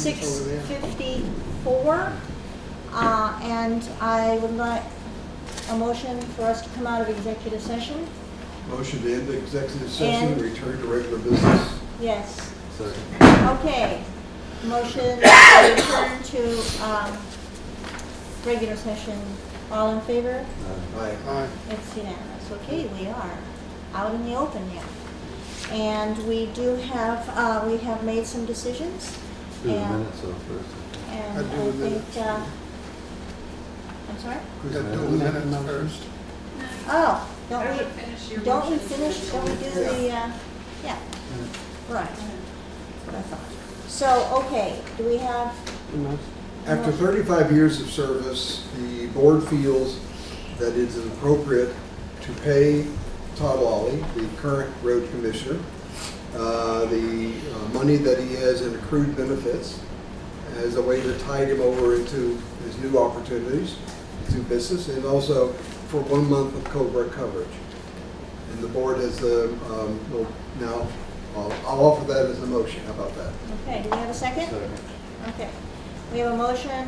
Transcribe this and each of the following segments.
6:54, and I would like a motion for us to come out of executive session. Motion to end the executive session and And- return to regular business. Yes. Second. Okay. Motion to return to regular session. All in favor? Aye. It's unanimous. Okay, we are out in the open now. And we do have, we have made some decisions. Do the And- minutes off first. And I'd do I the think, minutes. I'm sorry? We got to do the minutes first. Oh, I would finish your don't we motions finish, before don't we we do do the, yeah, right. That's what I thought. So, okay, do we have? After 35 years of service, the board feels that it is appropriate to pay Todd Lawley, the current road commissioner, the money that he has in accrued benefits as a way to tide him over into his new opportunities, to business, and also for 1 month of COBRA coverage. And the board has, will now, I'll offer that as a motion. How about that? Okay, do we have a second? Second. Okay. We have a motion,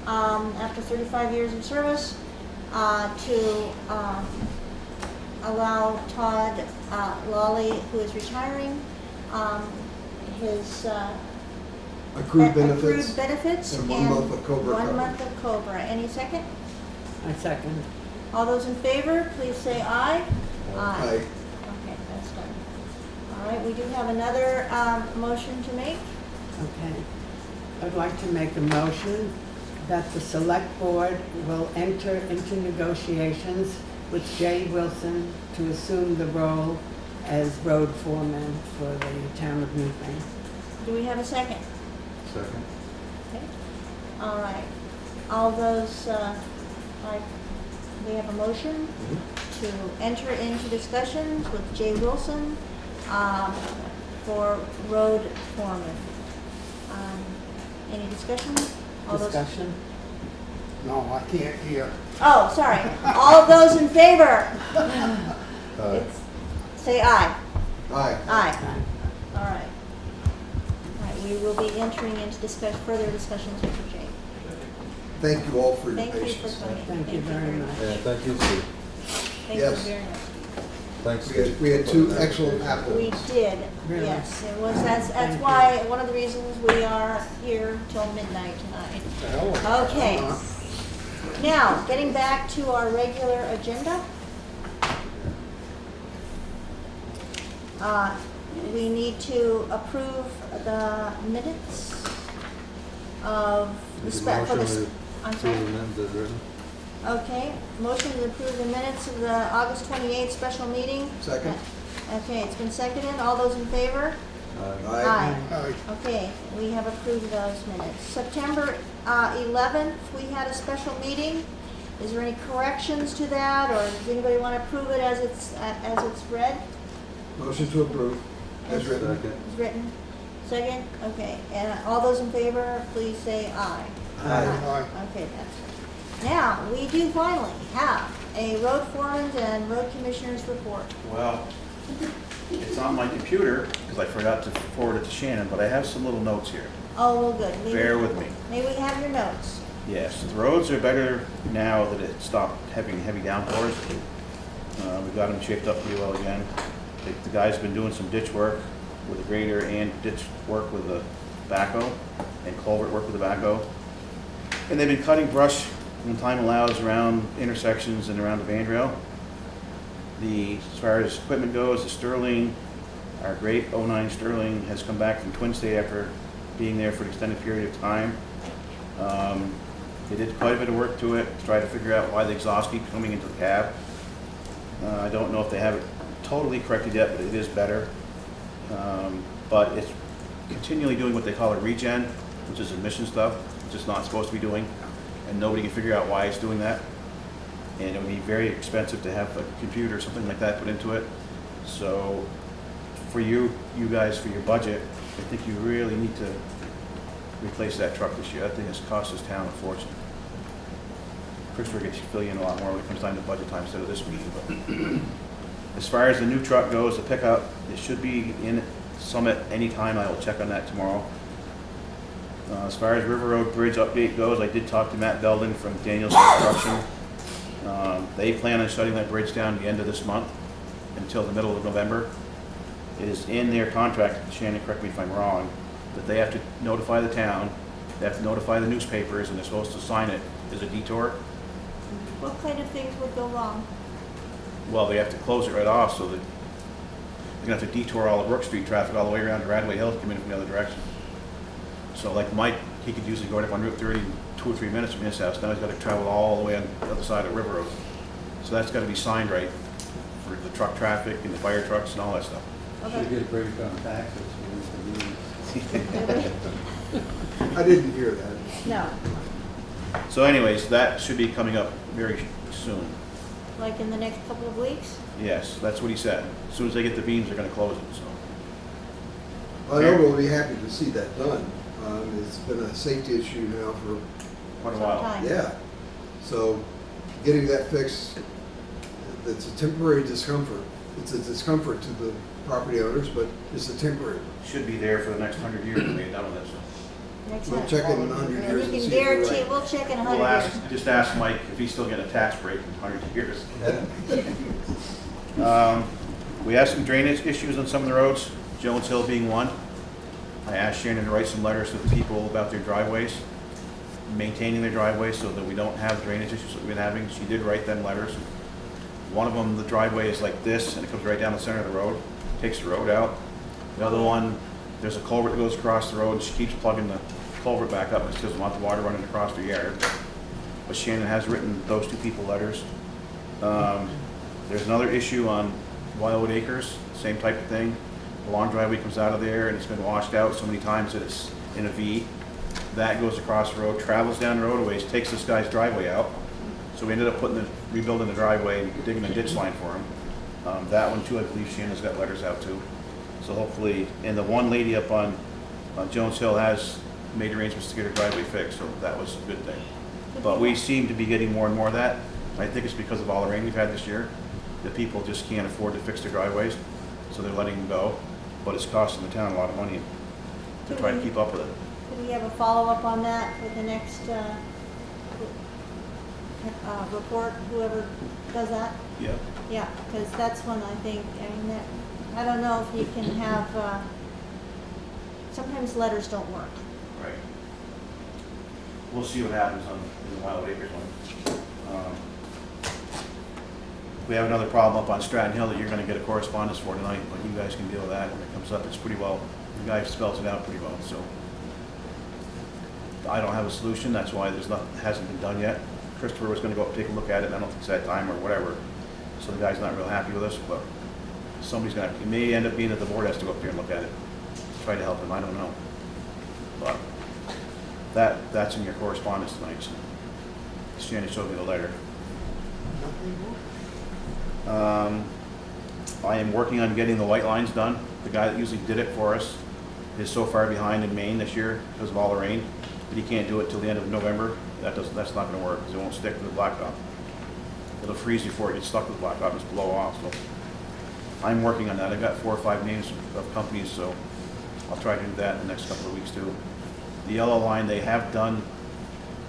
after 35 years of service, to allow Todd Lawley, who is retiring, his Accrued benefits. accrued benefits and 1 month of COBRA 1 coverage. month of COBRA. Any second? I second. All those in favor, please say aye. Aye. Okay, that's done. All right, we do have another motion to make. Okay. I'd like to make a motion that the select board will enter into negotiations with Jay Wilson to assume the role as road foreman for the town of Newfane. Do we have a second? Second. Okay. All right. All those, we have a motion to enter into discussions with Jay Wilson for road foreman. Any discussion? All those- Discussion? No, I can't hear. Oh, sorry. All of those in favor? Aye. Say aye. Aye. Aye. All right. All right, we will be entering into further discussions with Jay. Thank you all for your Thank you for patience. coming. Thank you very much. Yeah, thank you, Steve. Thank you Yes. very much. Thanks, We had, Steve. we had two excellent We applicants. did, Really? yes. It was, that's Thank you. why, one of the reasons we are here till midnight tonight. The hell with it. Okay. Now, getting back to our regular agenda. We need to approve the minutes of the Make a motion to I'm approve sorry. the minutes as written. Okay, motion to approve the minutes of the August 28th special meeting. Second. Okay, it's been seconded. All those in favor? Aye. Aye. Okay, we have approved those minutes. September 11th, we had a special meeting. Is there any corrections to that, or does anybody want to approve it as it's read? Motion to approve, as written. Second. As written? Second? Okay, and all those in favor, please say aye. Aye. Okay, that's it. Now, we do finally have a road foreman's and road commissioner's report. Well, it's on my computer, because I forgot to forward it to Shannon, but I have some little notes here. Oh, well, good. Bear with me. May we have your notes? Yes, the roads are better now that it stopped having heavy downpours. We got them shaped up pretty well again. The guy's been doing some ditch work with a grader and ditch work with a backhoe and culvert work with a backhoe. And they've been cutting brush when time allows around intersections and around the bandrail. As far as equipment goes, the Sterling, our great 09 Sterling, has come back from Twin State after being there for an extended period of time. They did quite a bit of work to it to try to figure out why the exhaust keeps coming into the cab. I don't know if they have it totally corrected yet, but it is better. But it's continually doing what they call a regen, which is emission stuff, which it's not supposed to be doing, and nobody can figure out why it's doing that. And it would be very expensive to have a computer or something like that put into it. So for you guys, for your budget, I think you really need to replace that truck this year. That thing has cost this town a fortune. Christopher gets to fill you in a lot more when it comes time to budget time instead of this meeting. But as far as the new truck goes, the pickup, it should be in Summit anytime. I will check on that tomorrow. As far as River Road Bridge update goes, I did talk to Matt Belden from Daniels Construction. They plan on shutting that bridge down the end of this month until the middle of November. It is in their contract, Shannon, correct me if I'm wrong, that they have to notify the town, they have to notify the newspapers, and they're supposed to sign it as a detour. What kind of things would go wrong? Well, they have to close it right off, so that they're gonna have to detour all the Brook Street traffic all the way around to Radway Hill to come in from the other direction. So like Mike, he could usually go up on Route 30 in 2 or 3 minutes from his house. Now he's gotta travel all the way on the other side of River Road. So that's gotta be signed right for the truck traffic and the fire trucks and all that stuff. Should Okay. get a break on taxes. I didn't hear that. No, So anyways, that should be coming up very soon. like in the next couple of weeks? Yes, that's what he said. As soon as they get the beams, they're gonna close it, so. I know we'll be happy to see that done. It's been a safety issue now for, Quite a Some while. time. yeah. So getting that fixed, it's a temporary discomfort. It's a discomfort to the property owners, but it's a temporary. Should be there for the next 100 years when they're done with it, so. Next We'll time. check in 100 And years you and can see if we're guarantee, right. we'll check in 100 We'll years. ask, just ask Mike if he's still getting a tax break in 100 years. We have some drainage issues on some of the roads, Jones Hill being one. I asked Shannon to write some letters to the people about their driveways, maintaining their driveways so that we don't have drainage issues that we've been having. She did write them letters. One of them, the driveway is like this, and it comes right down the center of the road, takes the road out. The other one, there's a culvert that goes across the road, and she keeps plugging the culvert back up, and she doesn't want the water running across her yard. But Shannon has written those two people letters. There's another issue on Wildwood Acres, same type of thing. The long driveway comes out of there and it's been washed out so many times that it's in a V. That goes across the road, travels down the roadways, takes this guy's driveway out. So we ended up rebuilding the driveway and digging a ditch line for him. That one too, I believe Shannon's got letters out to. So hopefully, and the one lady up on Jones Hill has made arrangements to get her driveway fixed, so that was a good thing. But we seem to be getting more and more of that. I think it's because of all the rain we've had this year, that people just can't afford to fix their driveways, so they're letting them go. But it's costing the town a lot of money to try to keep up with it. Do we have a follow-up on that for the next report, whoever does that? Yeah. Yeah, because that's one I think, I mean, that, I don't know if you can have, sometimes letters don't work. Right. We'll see what happens on the Wild Acres one. We have another problem up on Stratton Hill that you're gonna get a correspondence for tonight, but you guys can deal with that when it comes up. It's pretty well, the guy spells it out pretty well, so. I don't have a solution, that's why there's nothing, hasn't been done yet. Christopher was gonna go up and take a look at it, and I don't think it's that time or whatever. So the guy's not real happy with us, but somebody's gonna, it may end up being that the board has to go up there and look at it. Try to help him, I don't know. But that's in your correspondence tonight, so. Shannon showed me the letter. I am working on getting the white lines done. The guy that usually did it for us is so far behind in Maine this year because of all the rain that he can't do it till the end of November. That's not gonna work because it won't stick to the blacktop. It'll freeze before it gets stuck to the blacktop and just blow off, so. I'm working on that. I've got 4 or 5 names of companies, so I'll try to do that in the next couple of weeks too. The yellow line, they have done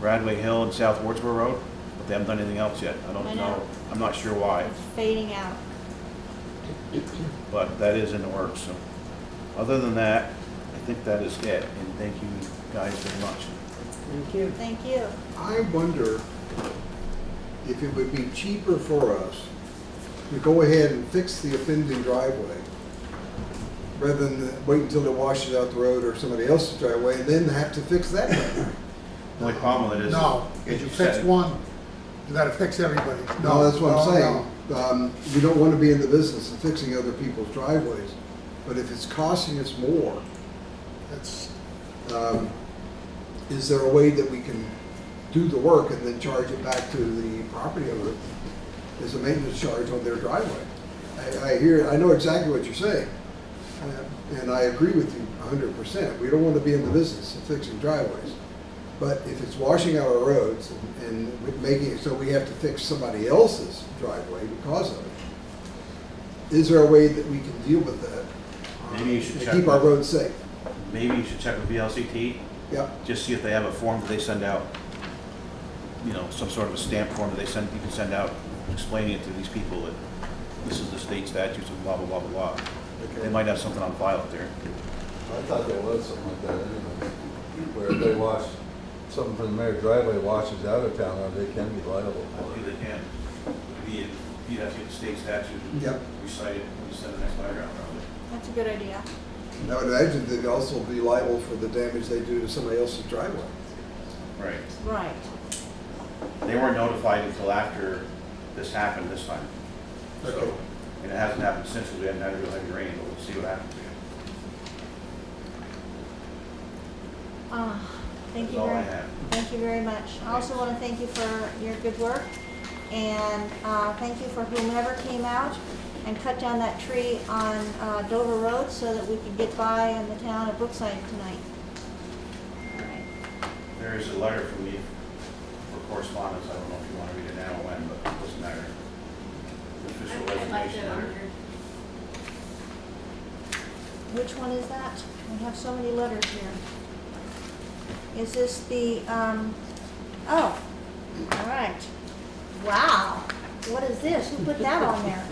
Radway Hill and South Wardsboro Road, but they haven't done anything else yet. I don't I know. know. I'm not sure why, It's fading out. but that is in the works, so. Other than that, I think that is it, and thank you guys very much. Thank you. Thank you. I wonder if it would be cheaper for us to go ahead and fix the offending driveway rather than wait until it washes out the road or somebody else's driveway and then have to fix that driveway. The only problem with it is. No, if you fix one, you gotta fix everybody. No, that's what I'm no, saying. We don't want to be in the business of fixing other people's driveways, but if it's costing us more, no. It's, is there a way that we can do the work and then charge it back to the property owner as a maintenance charge on their driveway? I know exactly what you're saying, and I agree with you 100%. We don't want to be in the business of fixing driveways. But if it's washing out our roads and making it so we have to fix somebody else's driveway because of it, is there a way that we can deal with that? Maybe you should and check keep our with- roads safe? Maybe you should check with VLCT Yep. Just see if they have a form that they send out, you know, some sort of a stamp form that you can send out explaining it to these people that this is the state statutes and blah, blah, blah, blah, blah. They might have something on file up there. I thought there was something like that anyway, where if they wash, something from the mayor's driveway washes out of town, or they can be liable I for believe it. they can. You'd have to get the state statute and Yep. recite it when you send the next letter out, probably. That's a good idea. And I would imagine they'd also be liable for the damage they do to somebody else's driveway. Right. Right. They weren't notified until after this happened this time. Okay. So, and it hasn't happened since, because we haven't had a real heavy rain, but we'll see what happens again. Thank you That's all I very, have. thank you very much. I also want to thank you for your good work, and thank you for whomever came out and cut down that tree on Dover Road so that we could get by in the town of Brookside tonight. All right. There is a letter from me for correspondence. I don't know if you want to read it now or when, but it doesn't matter. The official resignation letter. Which one is that? We have so many letters here. Is this the, oh, all right. Wow, what is this? Who put that on there?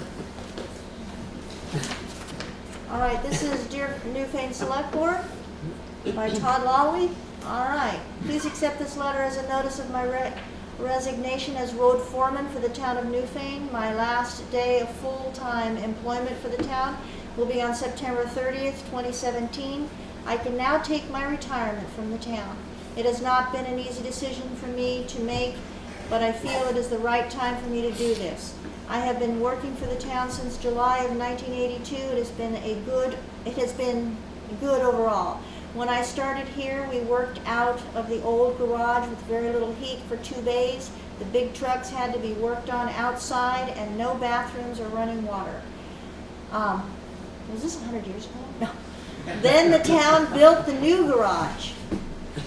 All right, this is Dear Newfane Selectboard by Todd Lawley. All right, please accept this letter as a notice of my resignation as road foreman for the town of Newfane. My last day of full-time employment for the town will be on September 30th, 2017. I can now take my retirement from the town. It has not been an easy decision for me to make, but I feel it is the right time for me to do this. I have been working for the town since July of 1982. It has been good overall. When I started here, we worked out of the old garage with very little heat for 2 bays. The big trucks had to be worked on outside, and no bathrooms or running water. Was this 100 years ago? No. Then the town built the new garage,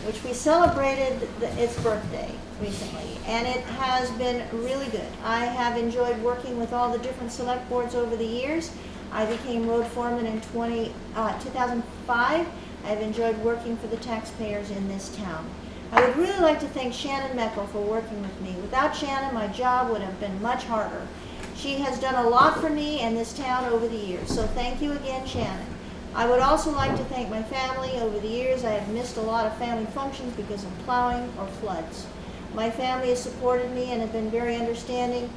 which we celebrated its birthday recently, and it has been really good. I have enjoyed working with all the different select boards over the years. I became road foreman in 2005. I have enjoyed working for the taxpayers in this town. I would really like to thank Shannon Meckel for working with me. Without Shannon, my job would have been much harder. She has done a lot for me and this town over the years, so thank you again, Shannon. I would also like to thank my family. Over the years, I have missed a lot of family functions because of plowing or floods. My family has supported me and have been very understanding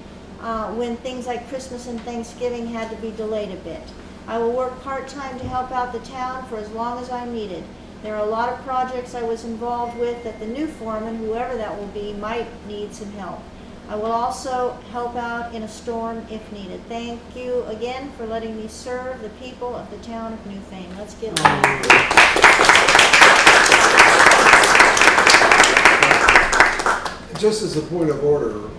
when things like Christmas and Thanksgiving had to be delayed a bit. I will work part-time to help out the town for as long as I'm needed. There are a lot of projects I was involved with that the new foreman, whoever that will be, might need some help. I will also help out in a storm if needed. Thank you again for letting me serve the people of the town of Newfane. Let's give them Just as a point of order,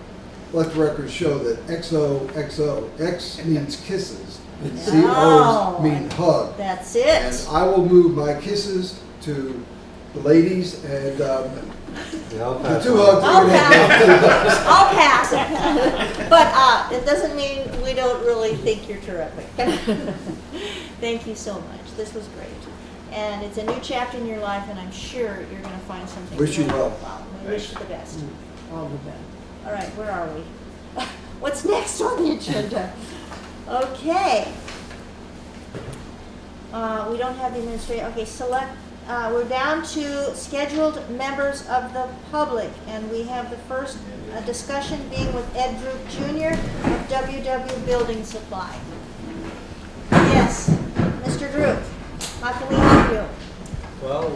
let the record show that XOXO, X means kisses, and Oh. COs mean hug. That's And it. I will move my kisses to the ladies and Yeah, I'll the pass two on. hugs. I'll are gonna go. I'll pass. But it doesn't mean we don't really think you're terrific. Thank you so much. This was great. And it's a new chapter in your life, and I'm sure you're going to find something. Wish you really well. about. We wish you the best. All the best. All right, where are we? What's next on the agenda? Okay. We don't have the administrator. Okay, we're down to scheduled members of the public, and we have the first discussion being with Ed Druke Jr. of WW Building Supply. Yes, Mr. Druke, how can we help you? Well,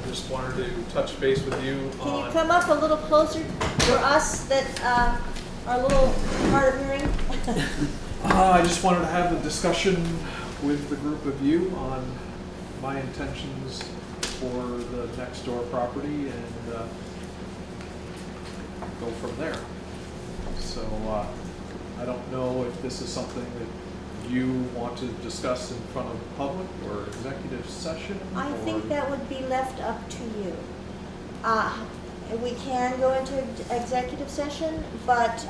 I just wanted to touch base with you Can you on. come up a little closer for us that are a little hard of hearing? I just wanted to have a discussion with the group of you on my intentions for the next door property and go from there. So I don't know if this is something that you want to discuss in front of the public or executive session. I or- think that would be left up to you. We can go into executive session, but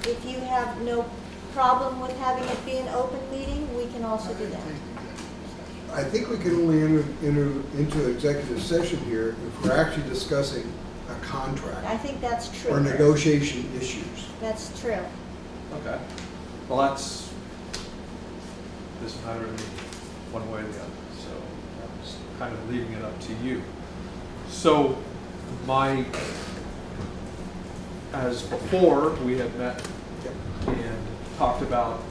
if you have no problem with having it be an open meeting, we can also do that. I think we can only enter into executive session here if we're actually discussing a I contract think that's true. or negotiation issues. That's true. Okay. Well, that's, doesn't matter to me, one way or the other, so I'm just kind of leaving it up to you. So, as before, we had met and talked about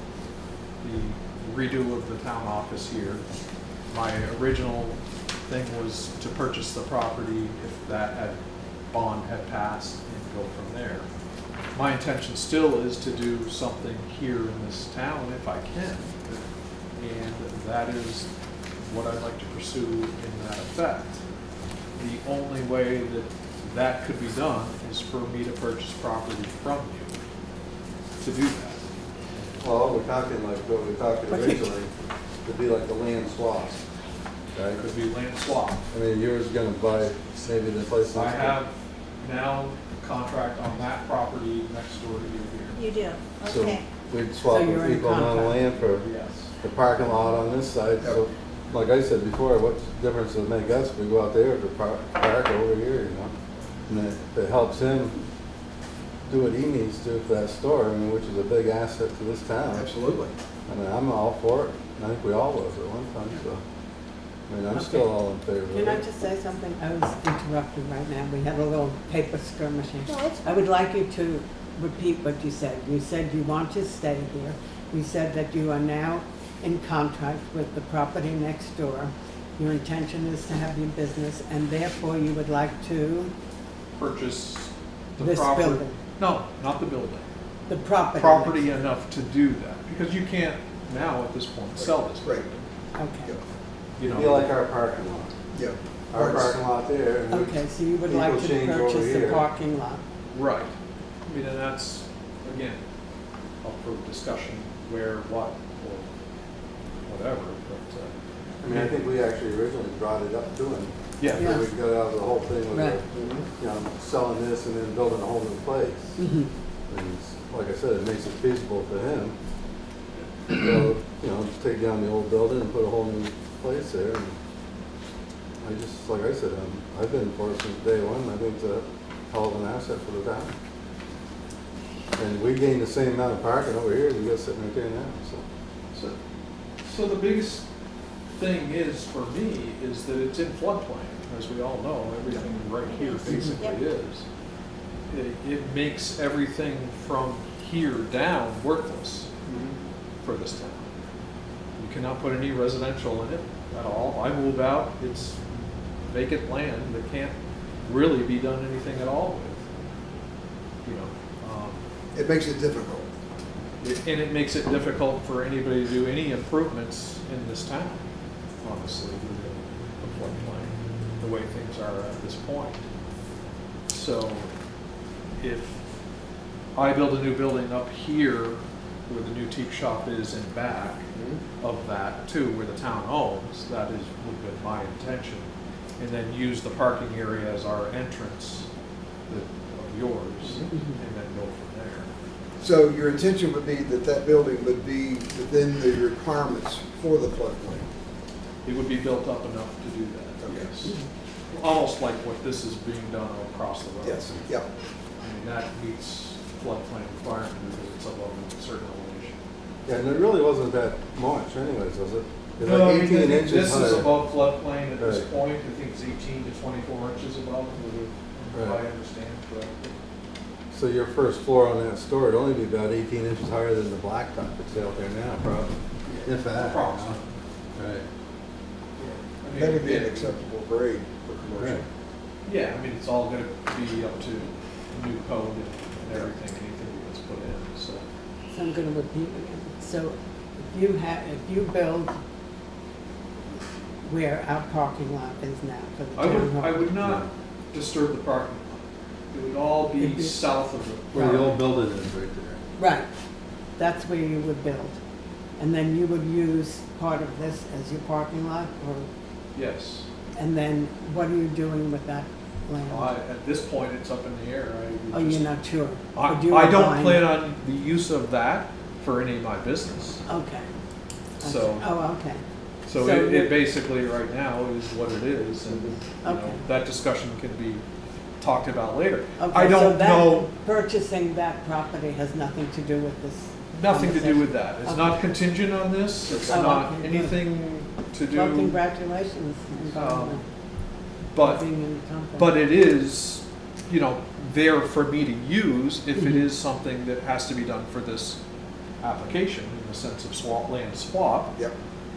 the redo of the town office here. My original thing was to purchase the property if that bond had passed and go from there. My intention still is to do something here in this town if I can. And that is what I'd like to pursue in that effect. The only way that that could be done is for me to purchase property from you to do that. Well, we're talking like what we talked originally, would be like the land swap, right? It could be land swap. I mean, yours gonna buy maybe the place. I next door. have now contract on that property next door to you here. You do, So okay. we'd swap So you're with in people amount of contract. land for Yes. the parking lot on this side. So, like I said before, what difference does it make us if we go out there to park over here, you know? And if it helps him do what he needs to for that store, I mean, which is a big asset to this town. Absolutely. I mean, I'm all for it. I think we all was at one time, so. I mean, I'm still all in favor of it. Can I just say something? I was interrupted right now. We had a little paper skirmishing. No, it's I would like you to repeat what you said. You said you want to stay here. You said that you are now in contract with the property next door. Your intention is to have your business, and therefore you would like to, Purchase the This property. building. No, not the building. the property. Property enough to do that, because you can't now at this point sell this Right. building. Okay. You It'd be know, like our parking lot. Yeah. Our parking lot there. and we- Okay, so you would people like to change over purchase the here. parking lot. right. I mean, and that's, again, up for discussion, where, what, or whatever, but, I mean, I think we actually originally brought it up to him. yeah. Yeah. We got out of the whole thing with, Right. you know, selling this and then building a whole new place. Mhm. And like I said, it makes it feasible for him. So, you know, just take down the old building and put a whole new place there. And I just, like I said, I've been for it since day one. I think it's a hell of an asset for the town. And we gained the same amount of parking over here as we got sitting right there now, so. So the biggest thing is, for me, is that it's in floodplain, as we all know, everything right here basically Yep. is. It makes everything from here down worthless for this town. You cannot put any residential in it at all. I move out, it's vacant land that can't really be done anything at all with. You know, It makes it difficult. and it makes it difficult for anybody to do any improvements in this town, honestly, with the floodplain, the way things are at this point. So if I build a new building up here where the new teak shop is in back of that too, where the town owns, that is, would be my intention. And then use the parking area as our entrance of yours, and then go from there. So your intention would be that that building would be within the requirements for the floodplain? It would be built up enough to do that, Okay. yes. Almost like what this is being done across the road. Yes, yep. I mean, that meets floodplain requirement because it's above a certain elevation. Yeah, and it really wasn't that much anyways, was it? It's No, I like mean, 18 I think inches this is higher. above floodplain at this Right. point. I think it's 18 to 24 inches above, if I Right. understand correctly. So your first floor on that store would only be about 18 inches higher than the blacktop that's out there now, probably. If that. Approximately. Right. I mean, That would be an it- acceptable grade for commercial. Right. Yeah, I mean, it's all gonna be up to new code and everything, anything that's put in, so. So I'm gonna repeat again. So if you build where our parking lot is now for the I town hall. would not disturb the parking lot. It would all It'd be be- south of it. Where the old building is right there. Right, that's where you would build. And then you would use part of this as your parking lot, or, Yes. and then what are you doing with that land? At this point, it's up in the air. Oh, you're not sure? I But you are don't buying plan it. on the use of that for any of my business. Okay. So- Oh, okay. So So it we're- basically right now is what it is, and, you know, Okay. that discussion can be talked about later. Okay, I so don't that- know, Purchasing that property has nothing to do with this? nothing to do with conversation? that. It's not Okay. contingent on this, it's Oh, not okay, good. anything to Well, do, congratulations, Environment, but, being in the company. but it is, you know, there for me to use if it Mhm. is something that has to be done for this application, in the sense of land swap. Yep.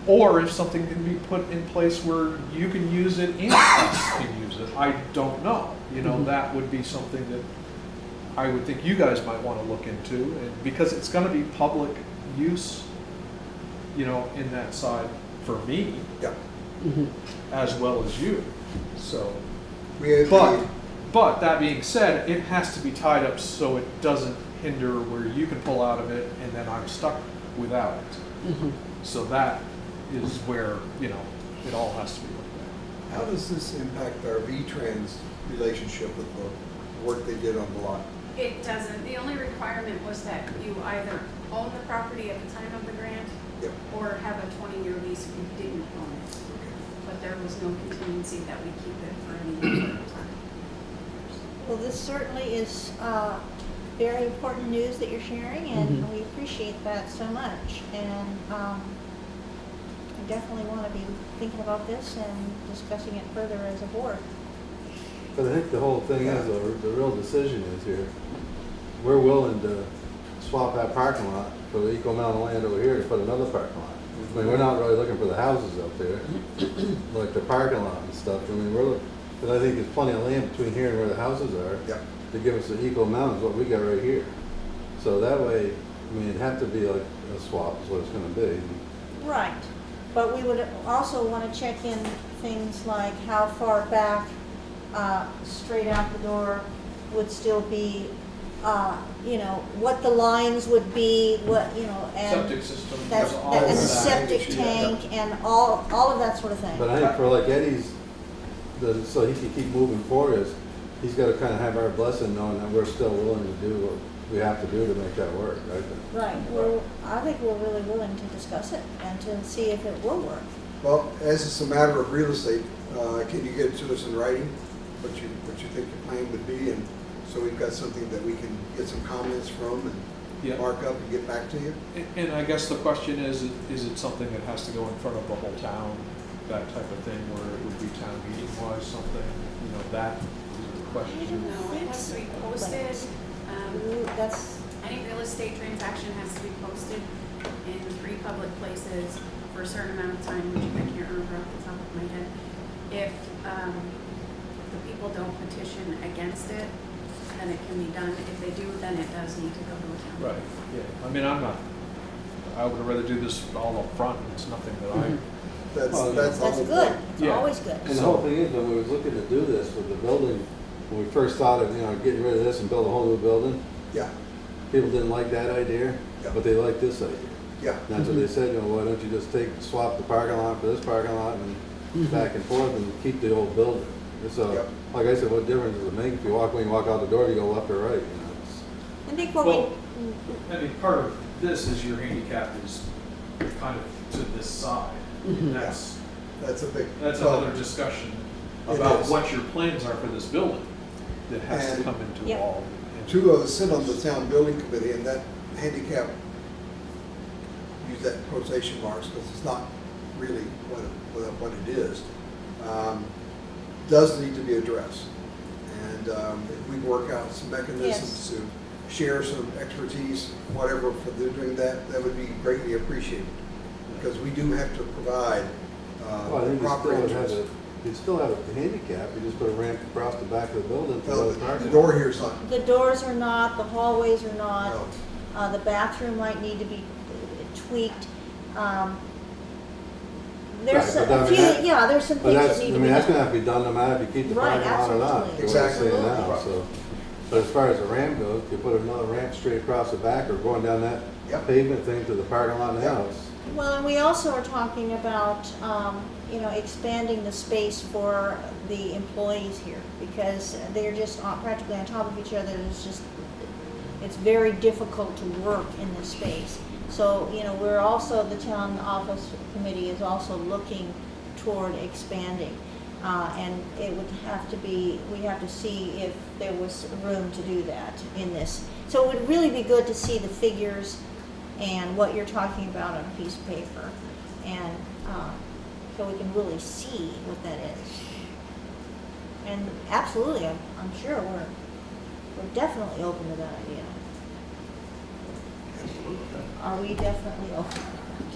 Or if something can be put in place where you can use it and us can use it, I don't know. You know, Mhm. that would be something that I would think you guys might want to look into, and because it's gonna be public use, you know, in that side for me, Yep. Mhm. as well as you, so. We have But that being said, it has to be tied up so it doesn't hinder where you can pull out of it and then I'm stuck without it. Mhm. So that is where, you know, it all has to be looked at. How does this impact our V-Trans relationship with the work they did on the lot? It doesn't. The only requirement was that you either own the property at the time of the grant Yep. or have a 20-year lease if you didn't own it. But there was no contingency that we keep it for any length of time. Well, this certainly is very important news that you're sharing, and Mhm. we appreciate that so much. And we definitely want to be thinking about this and discussing it further as a board. But I think the whole thing is, the real decision is here, we're willing to swap that parking lot for the equal amount of land over here to put another parking lot. I mean, we're not really looking for the houses up there, like the parking lot and stuff. I mean, but I think there's plenty of land between here and where the houses are Yep. to give us the equal amount as what we got right here. So that way, I mean, it'd have to be like a swap is what it's gonna be. Right, but we would also want to check in things like how far back, straight out the door would still be, you know, what the lines would be, what, you know, and Septic system, that's, all and of the that. septic tank and all of that sort of thing. But I think for like Eddie's, so he can keep moving forward, he's gotta kinda have our blessing knowing that we're still willing to do what we have to do to make that work, right? Right, well, I think we're really willing to discuss it and to see if it will work. Well, as it's a matter of real estate, can you get it to us in writing, what you think your plan would be? And so we've got something that we can get some comments from Yeah. and mark up and get back to you? And I guess the question is it something that has to go in front of the whole town, that type of thing, where it would be town meeting wise, something, you know, that is the question. No, it has to be posted. That's, Any real estate transaction has to be posted in 3 public places for a certain amount of time, which I can't remember off the top of my head. If the people don't petition against it, then it can be done. If they do, then it does need to go to a town. Right, yeah, I mean, I would rather do this all up front. It's nothing that I, That's Well, the that's whole good, point. it's Yeah. always good. And the whole thing is, when we was looking to do this with the building, when we first thought of, you know, getting rid of this and build a whole new building, Yeah, people didn't like that idea, Yeah. but they liked this idea. yeah. And that's what they said, you know, why don't you just swap the parking lot for this parking lot and back and forth and keep the old building? So, Yep. like I said, what difference does it make if you walk, when you walk out the door, you go left or right, you know? I think what we, well, I mean, part of this is your handicap is kind of to this side. Mhm. That's a big. That's well, another discussion It about is. what your plans are for this building that has to And- come into Yep. all. Two of us sit on the town building committee, and that handicap, use that quotation marks, because it's not really what it is, does need to be addressed. And if we work out some mechanisms to share some expertise, whatever, for doing that, that would be greatly appreciated. Because we do have to provide Well, I think you proper still would have entrance. you still have a handicap, you just put a ramp across the back of the building to Well, the parking the door lot. here is not, the doors are not, the hallways are not, no. the bathroom might need to be tweaked. There's Right, but I a mean few, that- yeah, there's some But things that that's, need I to be mean, that's gonna done. have to be done no matter if you keep the Right, parking lot or not, absolutely. is what I'm saying Exactly. now, so. But as far as the ramp goes, if you put another ramp straight across the back or going down that Yep. pavement thing to the parking lot in the Yep. house. Well, and we also are talking about, you know, expanding the space for the employees here, because they're just practically on top of each other. It's just, it's very difficult to work in this space. So, you know, we're also, the town office committee is also looking toward expanding. And it would have to be, we have to see if there was room to do that in this. So it would really be good to see the figures and what you're talking about on a piece of paper. And so we can really see what that is. And absolutely, I'm sure we're definitely open to that idea. Are we definitely open?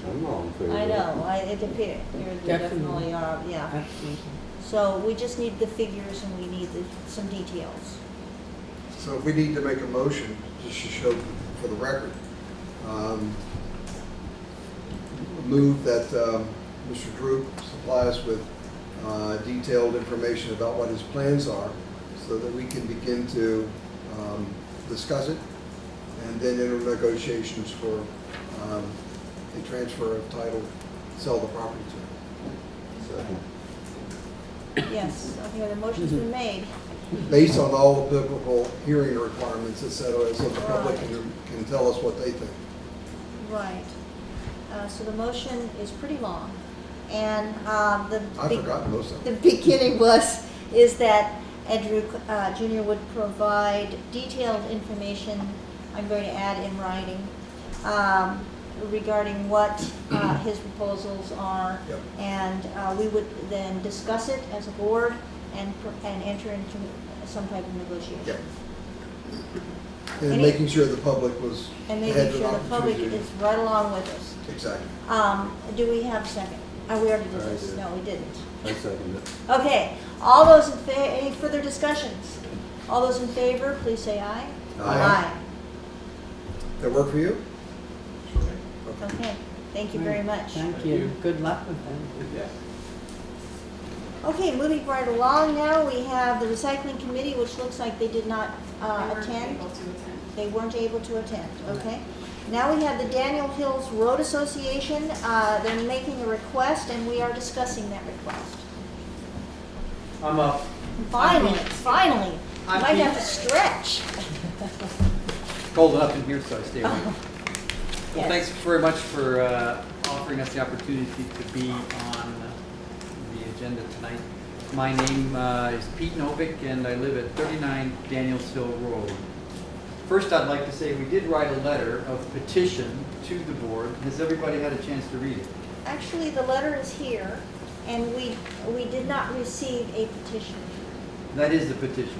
I'm all in favor. I know, it appears, you definitely are, yeah. Absolutely. So we just need the figures and we need some details. So if we need to make a motion, just to show for the record, move that Mr. Druke supply us with detailed information about what his plans are so that we can begin to discuss it and then enter negotiations for a transfer of title, sell the property to him. Second. Yes, okay, the motion's been made. Based on all the biblical hearing requirements, et cetera, so the public can tell us what they think. Right. So the motion is pretty long. And I've forgotten most of the it. beginning is that Ed Druke Jr. would provide detailed information, I'm going to add in writing, regarding what his proposals are. Yep. And we would then discuss it as a board and enter into some type of negotiation. Yep. And Any- making sure the public was And had making an sure the public opportunity. is right along with us. Exactly. Do we have a second? Oh, we already did I this. did. No, we didn't. I second it. Okay, all those in favor, any further discussions? All those in favor, please say aye. Aye. That work for you? Okay. Okay, thank you very much. Thank you. Good luck with them. Okay, moving right along now, we have the recycling committee, which looks like they did not They weren't attend. able to attend. They weren't able to attend, okay? Now we have the Daniel Hills Road Association. They're making a request and we are discussing that request. I'm up. Finally, finally, you I'm might Pete. have to stretch. Cold enough in here, so I stay awake. Well, Yes. thanks very much for offering us the opportunity to be on the agenda tonight. My name is Pete Novick, and I live at 39 Daniels Hill Road. First, I'd like to say we did write a letter of petition to the board. Has everybody had a chance to read it? Actually, the letter is here and we did not receive a petition. That is the petition.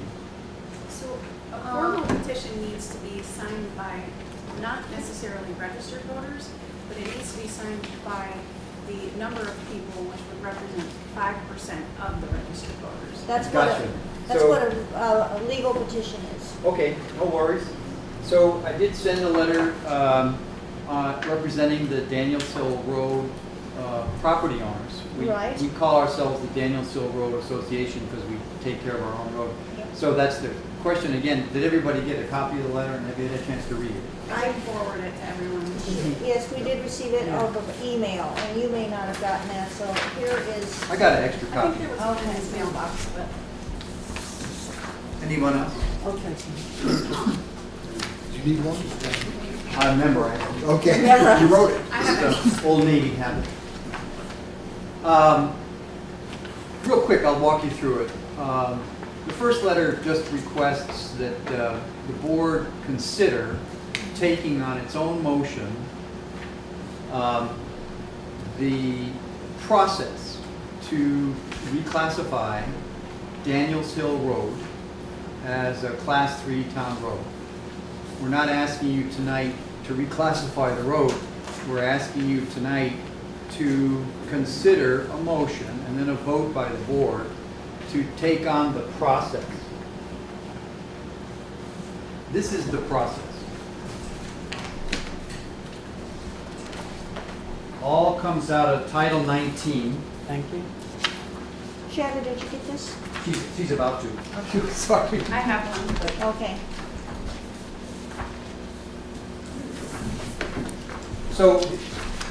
So a formal petition needs to be signed by not necessarily registered voters, but it needs to be signed by the number of people which would represent 5% of the registered voters. That's Gotcha. what So- what a legal petition is. Okay, no worries. So I did send a letter representing the Daniels Hill Road property owners. Right. We call ourselves the Daniels Hill Road Association because we take care of our own road. Yep. So that's the question again. Did everybody get a copy of the letter and have you had a chance to read it? I can forward it to everyone. Yes, we did receive it over email and you may not have gotten that, so here is. I got an extra I copy. think there was one in his mailbox, but Anyone else? Okay. Do you need one? I memorized it. Okay, Yeah. you wrote it. I have it. It's an old Navy habit. Real quick, I'll walk you through it. The first letter just requests that the board consider taking on its own motion the process to reclassify Daniels Hill Road as a Class 3 town road. We're not asking you tonight to reclassify the road. We're asking you tonight to consider a motion and then a vote by the board to take on the process. This is the process. All comes out of Title 19. Thank you. Shannon, did you get this? She's about to. Sorry. I have one. Okay. So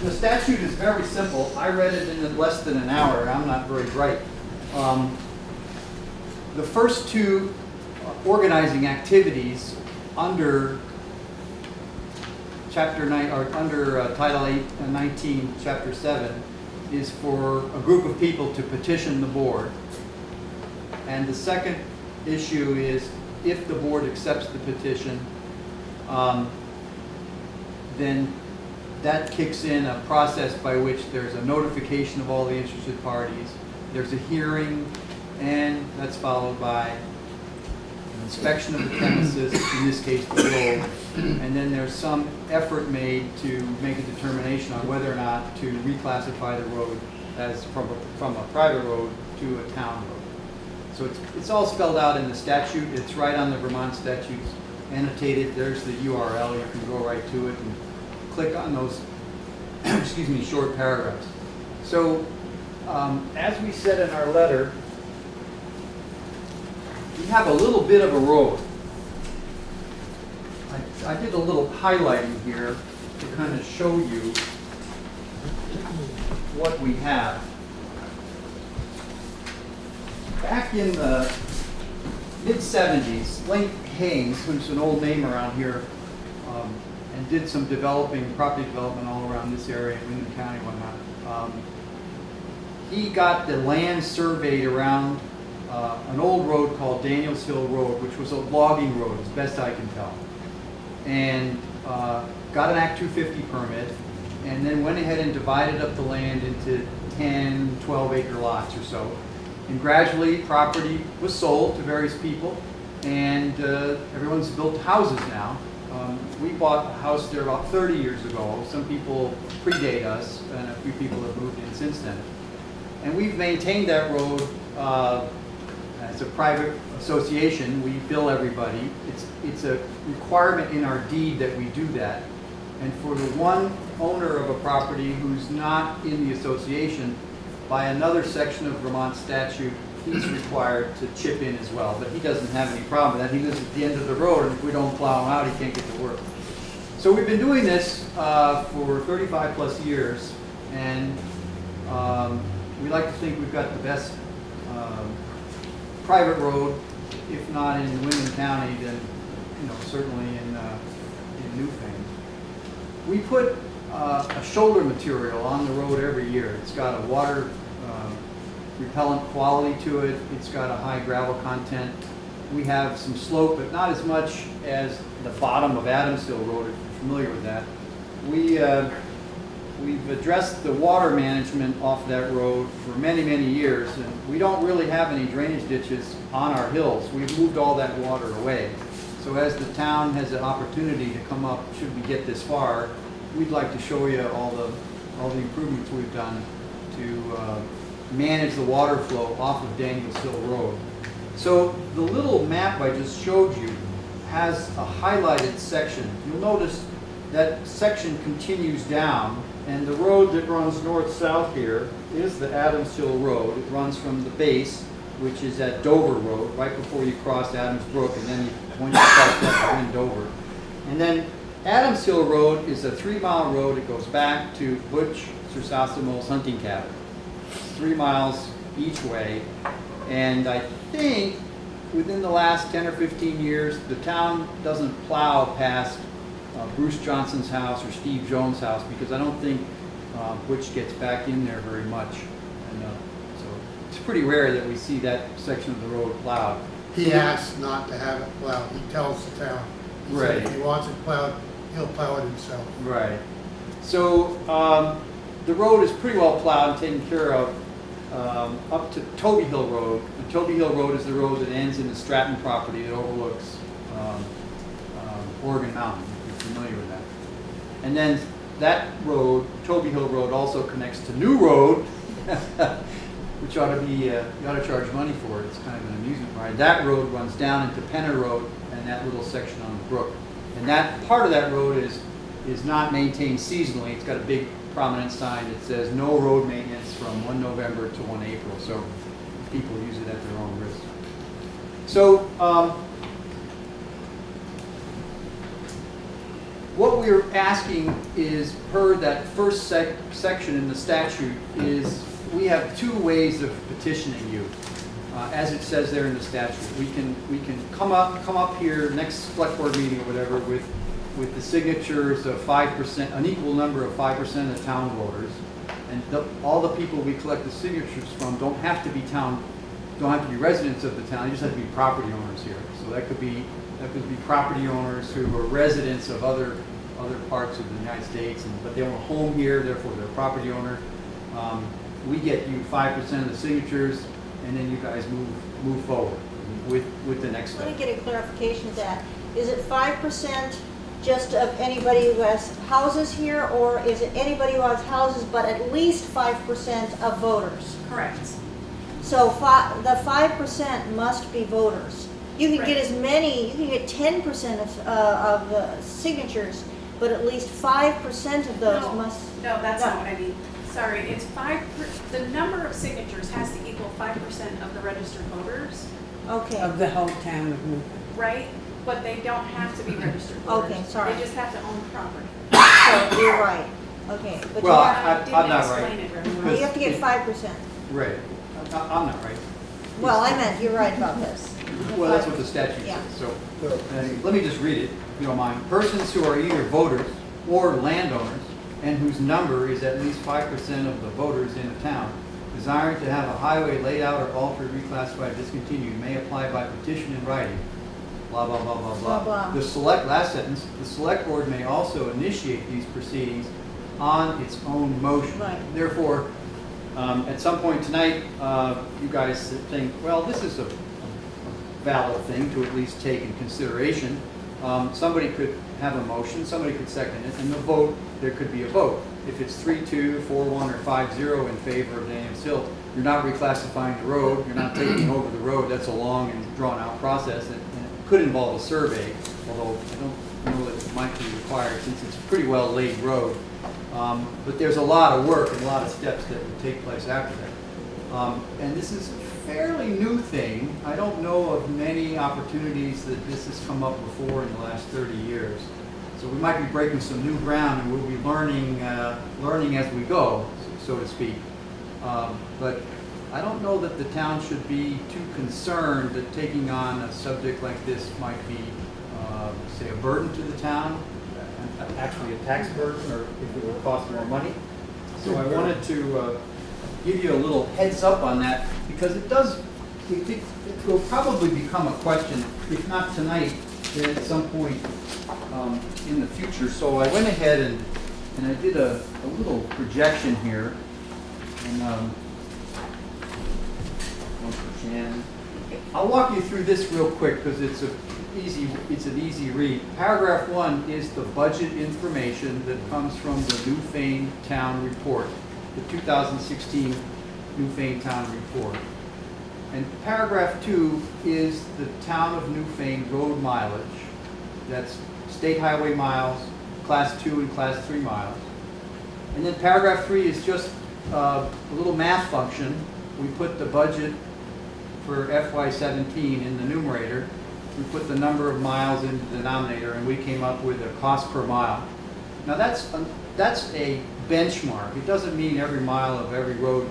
the statute is very simple. I read it in less than an hour. I'm not very bright. The first two organizing activities under chapter 9, or under Title 8, 19, Chapter 7, is for a group of people to petition the board. And the second issue is if the board accepts the petition, then that kicks in a process by which there's a notification of all the interested parties, there's a hearing, and that's followed by an inspection of the premises, in this case the road, and then there's some effort made to make a determination on whether or not to reclassify the road as from a private road to a town road. So it's all spelled out in the statute. It's right on the Vermont statutes, annotated. There's the URL. You can go right to it and click on those excuse me, short paragraphs. So as we said in our letter, we have a little bit of a road. I did a little highlighting here to kind of show you what we have. Back in the mid-70s, Link Haynes, who's an old name around here, and did some property development all around this area, Wyndham County and whatnot. He got the land surveyed around an old road called Daniels Hill Road, which was a logging road, as best I can tell. And got an Act 250 permit, and then went ahead and divided up the land into 10, 12-acre lots or so. And gradually, property was sold to various people, and everyone's built houses now. We bought a house there about 30 years ago. Some people predate us, and a few people have moved in since then. And we've maintained that road as a private association. We bill everybody. It's a requirement in our deed that we do that. And for the one owner of a property who's not in the association, by another section of Vermont statute, he's required to chip in as well. But he doesn't have any problem with that. He lives at the end of the road, and if we don't plow him out, he can't get to work. So we've been doing this for 35 plus years, and we like to think we've got the best private road, if not in Wyndham County, then certainly in Newfane. We put a shoulder material on the road every year. It's got a water repellent quality to it. It's got a high gravel content. We have some slope, but not as much as the bottom of Adams Hill Road, if you're familiar with that. We've addressed the water management off that road for many, many years, and we don't really have any drainage ditches on our hills. We've moved all that water away. So as the town has an opportunity to come up, should we get this far, we'd like to show you all the improvements we've done to manage the water flow off of Daniels Hill Road. So the little map I just showed you has a highlighted section. You'll notice that section continues down, and the road that runs north-south here is the Adams Hill Road. It runs from the base, which is at Dover Road, right before you cross Adams Brook, and then once you cross that, you're in Dover. And then Adams Hill Road is a 3-mile road. It goes back to Butch Sirsasamo's hunting cabin. 3 miles each way. And I think within the last 10 or 15 years, the town doesn't plow past Bruce Johnson's house or Steve Jones' house, because I don't think Butch gets back in there very much. And so it's pretty rare that we see that section of the road plowed. He asks not to have it plowed. He tells the town. He said Right. if he wants it plowed, he'll plow it himself. Right. So the road is pretty well plowed and taken care of up to Toby Hill Road. And Toby Hill Road is the road that ends in the Stratton property that overlooks Oregon Mountain, if you're familiar with that. And then that road, Toby Hill Road, also connects to New Road, which ought to be, you ought to charge money for it. It's kind of an amusement ride. That road runs down into Penner Road and that little section on the brook. And that part of that road is not maintained seasonally. It's got a big prominent sign that says no road maintenance from 1 November to 1 April. So people use it at their own risk. So what we're asking is, per that first section in the statute, is we have 2 ways of petitioning you, as it says there in the statute. We can come up here next select board meeting or whatever with with the signatures of 5%, an equal number of 5% of town voters. And all the people we collect the signatures from don't have to be residents of the town, they just have to be property owners here. So that could be property owners who are residents of other parts of the United States, but they own a home here, therefore they're a property owner. We get you 5% of the signatures, and then you guys move forward with the next Let me step. get a clarification of that. Is it 5% just of anybody who has houses here, or is it anybody who has houses but at least 5% of voters? Correct. So the 5% must be voters. You can get as many, you can get 10% of the signatures, but at least 5% of those No, must. No, that's No. not what I mean. Sorry, it's the number of signatures has to equal 5% of the registered voters, Okay, Of the whole town of Newfane. right? But they don't have to be registered voters. Okay, sorry. They just have to own the property. so you're right. Okay, but you Well, have, I'm not Didn't right. explain it very well. you have to get 5%. Right. I'm not right. Well, I meant, you're right about this. Well, that's what the statute Yeah. says, so. Let me just read it, if you don't mind. Persons who are either voters or landowners and whose number is at least 5% of the voters in a town, desiring to have a highway laid out or altered, reclassified, discontinued, may apply by petition in writing, blah, blah, blah, blah, Blah, blah. blah. Last sentence, the select board may also initiate these proceedings on its own motion. Right. Therefore, at some point tonight, you guys think, well, this is a valid thing to at least take in consideration. Somebody could have a motion, somebody could second it, and the vote, there could be a vote. If it's 3-2, 4-1, or 5-0 in favor of Daniel Silt, you're not reclassifying the road, you're not taking over the road. That's a long and drawn-out process, and it could involve a survey, although I don't know that it might be required since it's a pretty well-laid road. But there's a lot of work and a lot of steps that would take place after that. And this is a fairly new thing. I don't know of many opportunities that this has come up before in the last 30 years. So we might be breaking some new ground, and we'll be learning as we go, so to speak. But I don't know that the town should be too concerned that taking on a subject like this might be, say, a burden to the town, actually a tax burden, or if it would cost more money. So I wanted to give you a little heads up on that, because it will probably become a question, if not tonight, then at some point in the future. So I went ahead and I did a little projection here. And I'll walk you through this real quick because it's an easy read. Paragraph 1 is the budget information that comes from the Newfane Town Report, the 2016 Newfane Town Report. And paragraph 2 is the town of Newfane road mileage. That's state highway miles, class 2 and class 3 miles. And then paragraph 3 is just a little math function. We put the budget for FY17 in the numerator. We put the number of miles in the denominator, and we came up with a cost per mile. Now that's a benchmark. It doesn't mean every mile of every road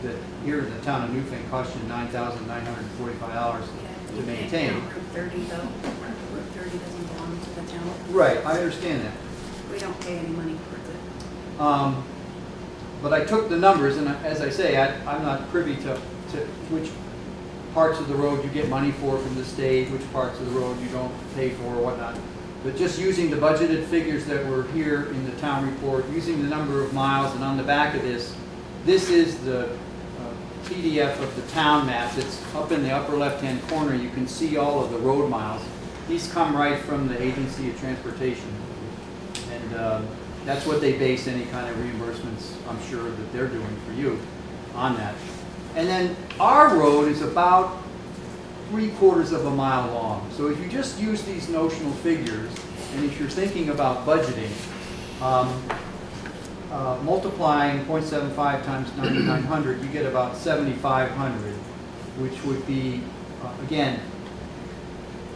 that here in the town of Newfane costs you $9,945 to maintain. Route 30 though. Route 30 doesn't belong to the town. Right, I understand that. We don't pay any money towards it. But I took the numbers, and as I say, I'm not privy to which parts of the road you get money for from the state, which parts of the road you don't pay for or whatnot. But just using the budgeted figures that were here in the town report, using the number of miles, and on the back of this is the PDF of the town map. It's up in the upper left-hand corner. You can see all of the road miles. These come right from the Agency of Transportation. And that's what they base any kind of reimbursements, I'm sure, that they're doing for you on that. And then our road is about 3/4 of a mile long. So if you just use these notional figures, and if you're thinking about budgeting, multiplying 0.75 times 9,900, you get about 7,500, which would be, again,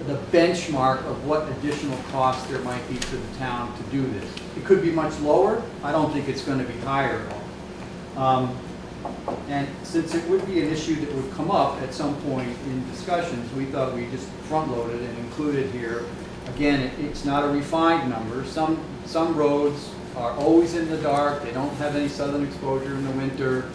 the benchmark of what additional costs there might be to the town to do this. It could be much lower. I don't think it's going to be higher at all. And since it would be an issue that would come up at some point in discussions, we thought we'd just front load it and include it here Again, it's not a refined number. Some roads are always in the dark. They don't have any southern exposure in the winter.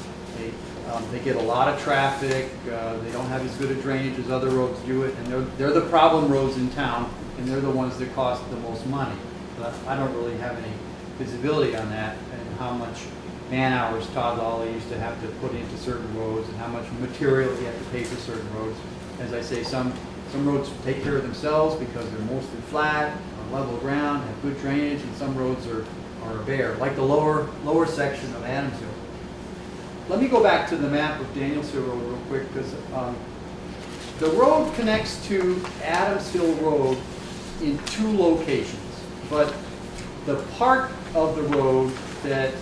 They get a lot of traffic. They don't have as good a drainage as other roads do it, and they're the problem roads in town, and they're the ones that cost the most money. But I don't really have any visibility on that and how much man-hours Todd Lawley used to have to put into certain roads and how much material he had to pay for certain roads. As I say, some roads take care of themselves because they're mostly flat, on level ground, have good drainage, and some roads are bare, like the lower section of Adams Hill. Let me go back to the map of Daniels Hill Road real quick, because the road connects to Adams Hill Road in 2 locations, but the part of the road that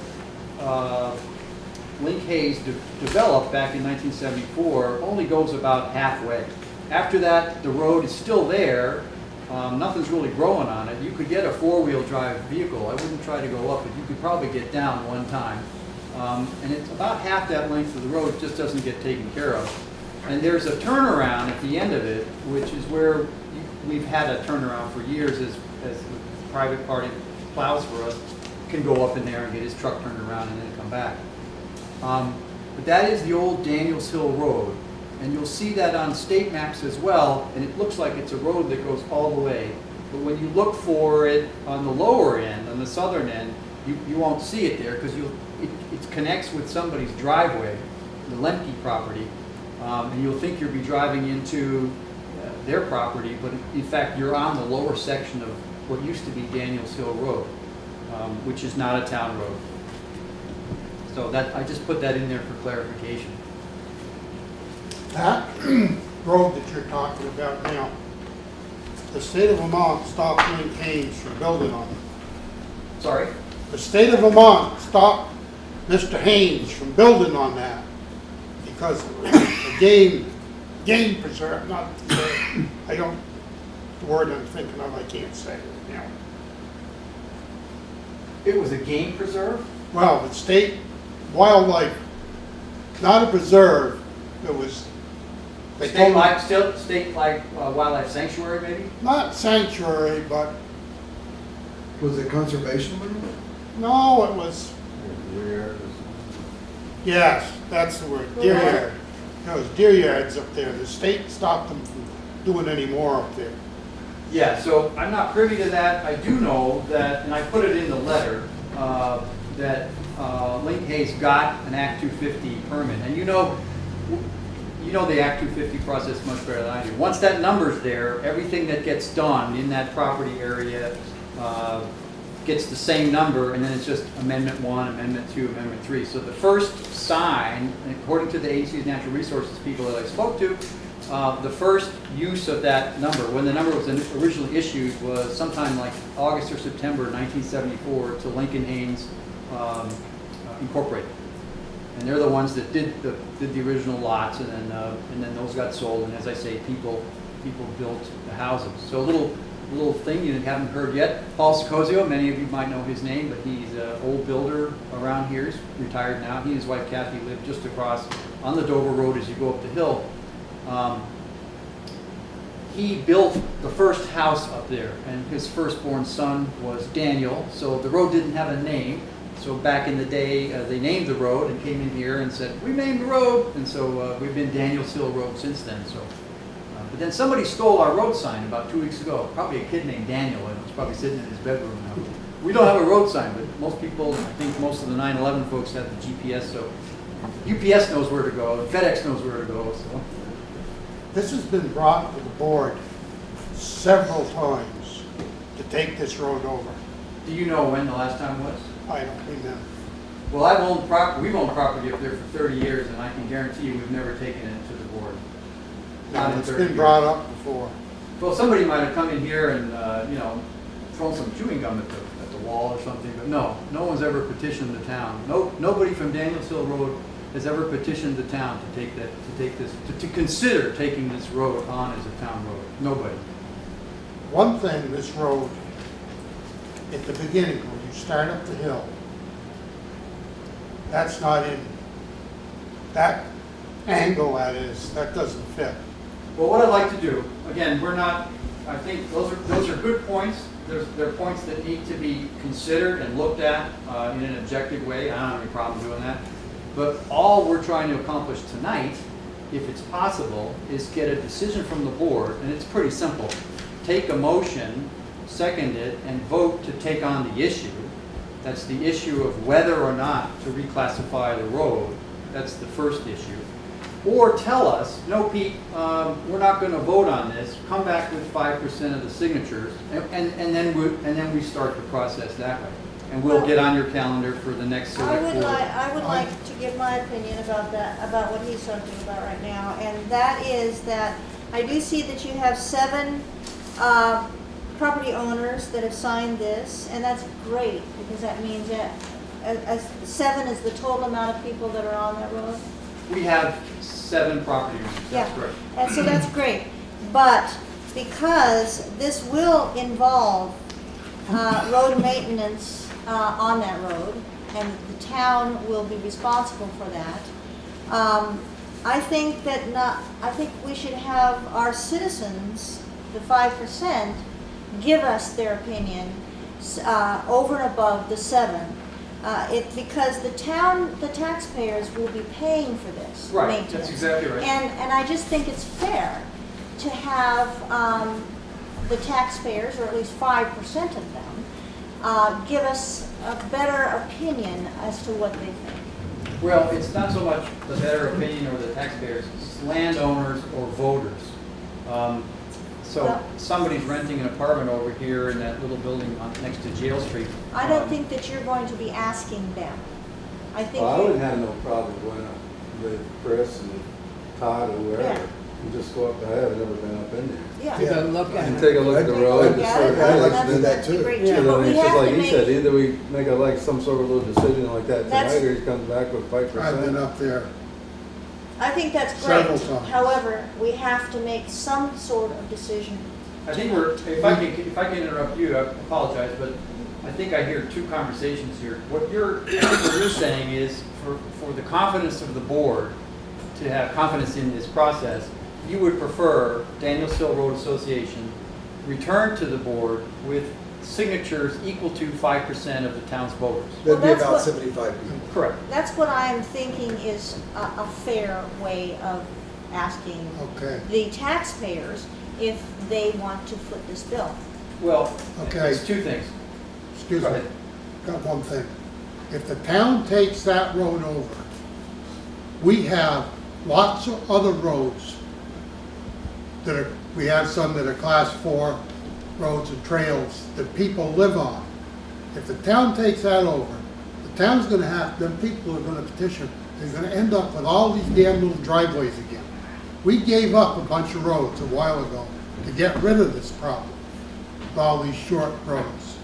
Link Hayes developed back in 1974 only goes about halfway. After that, the road is still there. Nothing's really growing on it. You could get a 4-wheel drive vehicle. I wouldn't try to go up, but you could probably get down one time. And it's about half that length of the road just doesn't get taken care of. And there's a turnaround at the end of it, which is where we've had a turnaround for years as the private party plows for us, can go up in there and get his truck turned around and then come back. But that is the old Daniels Hill Road. And you'll see that on state maps as well, and it looks like it's a road that goes all the way. But when you look for it on the lower end, on the southern end, you won't see it there because it connects with somebody's driveway, the Lemke property, and you'll think you'll be driving into their property, but in fact you're on the lower section of what used to be Daniels Hill Road, which is not a town road. So that I just put that in there for clarification. That road that you're talking about now, the state of Vermont stopped Link Hayes from building on it. Sorry? The state of Vermont stopped Mr. Haynes from building on that because the game preserve, not to say, I don't, the word I'm thinking of, I can't say it now. It was a game preserve? Well, the state wildlife, not a preserve, it was, they State told me, wildlife sanctuary, maybe? not sanctuary, but Was it conservation land? no, it was, yes, that's the word, deer Well, yard. There was deer yards up there. The state stopped them from doing any more up there. Yeah, so I'm not privy to that. I do know that, and I put it in the letter, that Link Hayes got an Act 250 permit. And you know the Act 250 process much better than I do. Once that number's there, everything that gets done in that property area gets the same number, and then it's just Amendment 1, Amendment 2, Amendment 3. So the first sign, according to the Agency of Natural Resources people that I spoke to, the first use of that number, when the number was originally issued, was sometime like August or September 1974 to Lincoln Haynes Incorporated. And they're the ones that did the original lots, and then those got sold. And as I say, people built the houses. So a little thing you haven't heard yet. Paul Sicozio, many of you might know his name, but he's an old builder around here. He's retired now. He and his wife Kathy live just across on the Dover Road as you go up the hill. He built the first house up there, and his firstborn son was Daniel. So the road didn't have a name. So back in the day, they named the road and came in here and said, "We named the road," and so we've been Daniels Hill Road since then. So, but then somebody stole our road sign about 2 weeks ago. Probably a kid named Daniel, and it's probably sitting in his bedroom now. We don't have a road sign, but most people, I think most of the 9/11 folks have the GPS, so UPS knows where to go, and FedEx knows where to go. So. This has been brought to the board several times to take this road over. Do you know when the last time was? I don't remember. Well, we've owned property up there for 30 years, and I can guarantee you we've never taken it to the board. Not in It's 30 been years. brought up before. Well, somebody might have come in here and, thrown some chewing gum at the wall or something, but no one's ever petitioned the town. Nobody from Daniels Hill Road has ever petitioned the town to consider taking this road on as a town road. Nobody. One thing, this road, at the beginning, when you start up the hill, that's not in, that angle that doesn't fit. Well, what I'd like to do, again, we're not I think those are good points. They're points that need to be considered and looked at in an objective way. I don't have any problem doing that. But all we're trying to accomplish tonight, if it's possible, is get a decision from the board, and it's pretty simple. Take a motion, second it, and vote to take on the issue. That's the issue of whether or not to reclassify the road. That's the first issue. Or tell us, no, Pete, we're not going to vote on this. Come back with 5% of the signatures, and then we start the process that way. And we'll get on your calendar for the next select board. I would like to give my opinion about that, about what he's talking about right now, and that is that I do see that you have 7 property owners that have signed this, and that's great, because that means that 7 is the total amount of people that are on that road. We have 7 property owners, that's Yeah. correct. And so that's great, but because this will involve road maintenance on that road, and the town will be responsible for that. I think we should have our citizens, the 5%, give us their opinion over and above the 7. Because the taxpayers will be paying for this Right, maintenance. that's exactly right. And I just think it's fair to have the taxpayers, or at least 5% of them, give us a better opinion as to what they think. Well, it's not so much the better opinion or the taxpayers, it's landowners or voters. So Well- somebody's renting an apartment over here in that little building next to Jail Street. I don't think that you're going to be asking them. I think Well, I you- wouldn't have no problem going up with Chris and Todd or whoever. Yeah. And just go up ahead. I've never been up in there. yeah. To go look at And it. take a look at the road. Look just at sort it, of I'd like to that's- do that that'd be too. great You too, know, but we it's just have like to he make- said, either we make a some sort of little decision like that That's- tonight, or he comes back with I've been 5%. up there. I think that's great. Several times. However, we have to make some sort of decision. I think if I can interrupt you, I apologize, but I think I hear 2 conversations here. What you're saying is for the confidence of the board to have confidence in this process, you would prefer Daniel Sill Road Association return to the board with signatures equal to 5% of the town's voters. That'd be that's about what- 75 people. Correct. That's what I'm thinking is a fair way of asking Okay. the taxpayers if they want to foot this bill. Well, Okay. it's 2 things. Excuse Go me, ahead. got one thing. If the town takes that road over, we have lots of other roads that are, we have some that are class 4 roads and trails that people live on. If the town takes that over, the town's gonna have, them people are gonna petition, they're gonna end up with all these damn little driveways again. We gave up a bunch of roads a while ago to get rid of this problem, with all these short roads.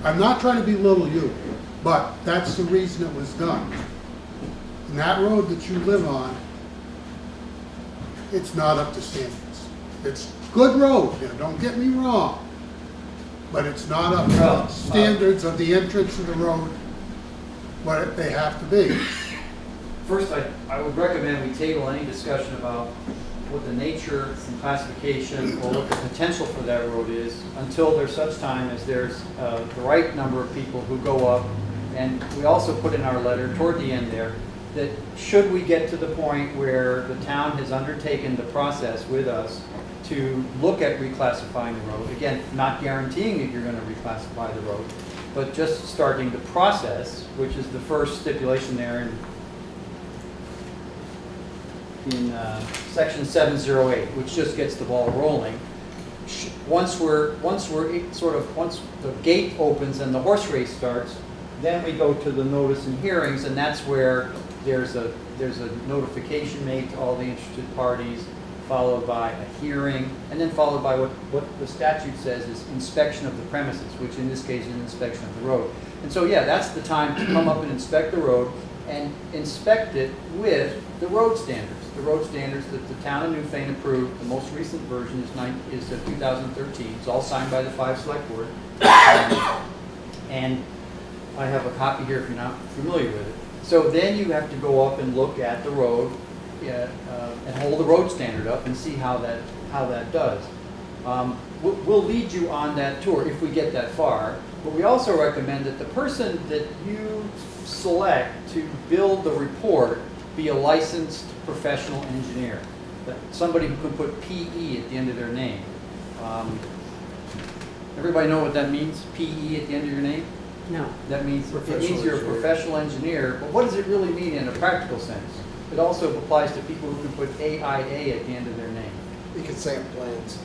I'm not trying to belittle you, but that's the reason it was done. And that road that you live on, it's not up to standards. It's good road, you know, don't get me wrong, but it's not up Well, to standards of the entrance of the road, what they have to be. First, I would recommend we table any discussion about what the nature and classification or what the potential for that road is until there's such time as there's the right number of people who go up. And we also put in our letter toward the end there that should we get to the point where the town has undertaken the process with us to look at reclassifying the road, again, not guaranteeing that you're going to reclassify the road, but just starting the process, which is the first stipulation there in section 708, which just gets the ball rolling. Once the gate opens and the horse race starts, then we go to the notice and hearings, and that's where there's a notification made to all the interested parties, followed by a hearing, and then followed by what the statute says is inspection of the premises, which in this case is an inspection of the road. And so, yeah, that's the time to come up and inspect the road, and inspect it with the road standards. The road standards that the town of Newfane approved. The most recent version is 2013. It's all signed by the 5 select board. And I have a copy here if you're not familiar with it. So then you have to go up and look at the road and hold the road standard up and see how that does. We'll lead you on that tour if we get that far, but we also recommend that the person that you select to build the report be a licensed professional engineer, somebody who can put PE at the end of their name. Everybody know what that means, PE at the end of your name? No. That means, it Professional means you're a engineer. professional engineer, but what does it really mean in a practical sense? It also applies to people who can put AIA at the end of their name. You can stamp plans.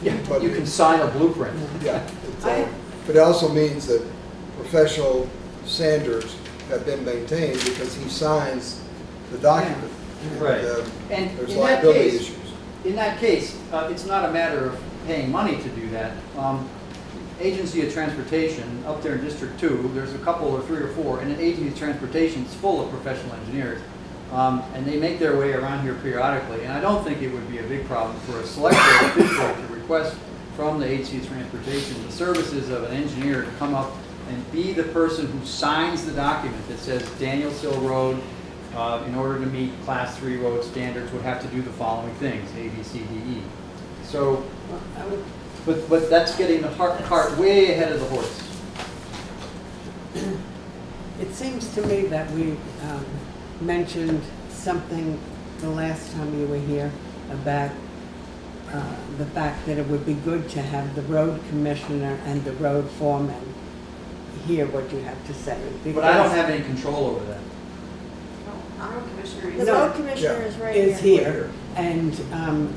You can sign a blueprint. Yeah. But it also means that professional standards have been maintained because he signs the document. Right. And And there's in that liability case, issues. in that case, it's not a matter of paying money to do that. Agency of Transportation, up there in District 2, there's a couple or 3 or 4, and an Agency of Transportation is full of professional engineers. And they make their way around here periodically, and I don't think it would be a big problem for a select board official to request from the Agency of Transportation the services of an engineer to come up and be the person who signs the document that says Daniel Sill Road, in order to meet Class 3 road standards, would have to do the following things, A, B, C, D, E. So, Well, I would but that's getting the cart way ahead of the horse. It seems to me that we mentioned something the last time you were here about the fact that it would be good to have the road commissioner and the road foreman hear what you have to say. But I don't have any control over that. Our road commissioner The is. road commissioner is right Is here. here, and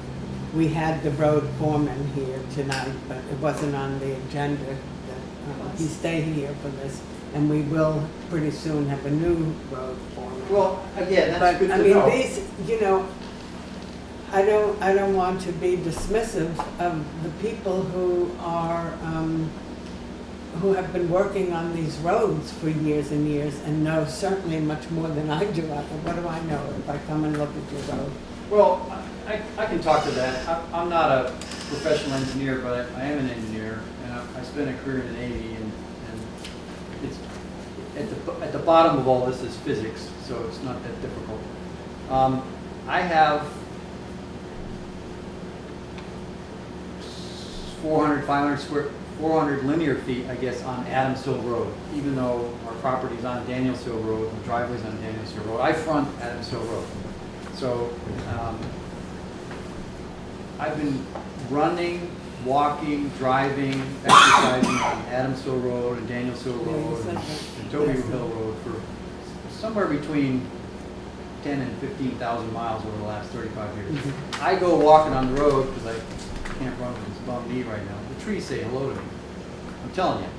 we had the road foreman here tonight, but it wasn't on the agenda. That he stay here for this, and we will pretty soon have a new road foreman. Well, again, that's But, good I to mean, know. these, you know, I don't want to be dismissive of the people who are, who have been working on these roads for years and years and know certainly much more than I do. What do I know if I come and look at your road? Well, I can talk to that. I'm not a professional engineer, but I am an engineer, and I spent a career in the Navy, and it's, at the bottom of all this is physics, so it's not that difficult. I have 400 linear feet, I guess, on Adams Hill Road, even though our property's on Daniels Hill Road, the driveway's on Daniels Hill Road. I front Adams Hill Road. So, I've been running, walking, driving, exercising on Adams Hill Road and Daniels Hill Yeah, you Road said and that. Toby Yes. Hill Road for somewhere between 10 and 15,000 miles over the last 35 years. Mhm. I go walking on the road because I can't run with this bum knee right now. The trees say hello to me. I'm telling you.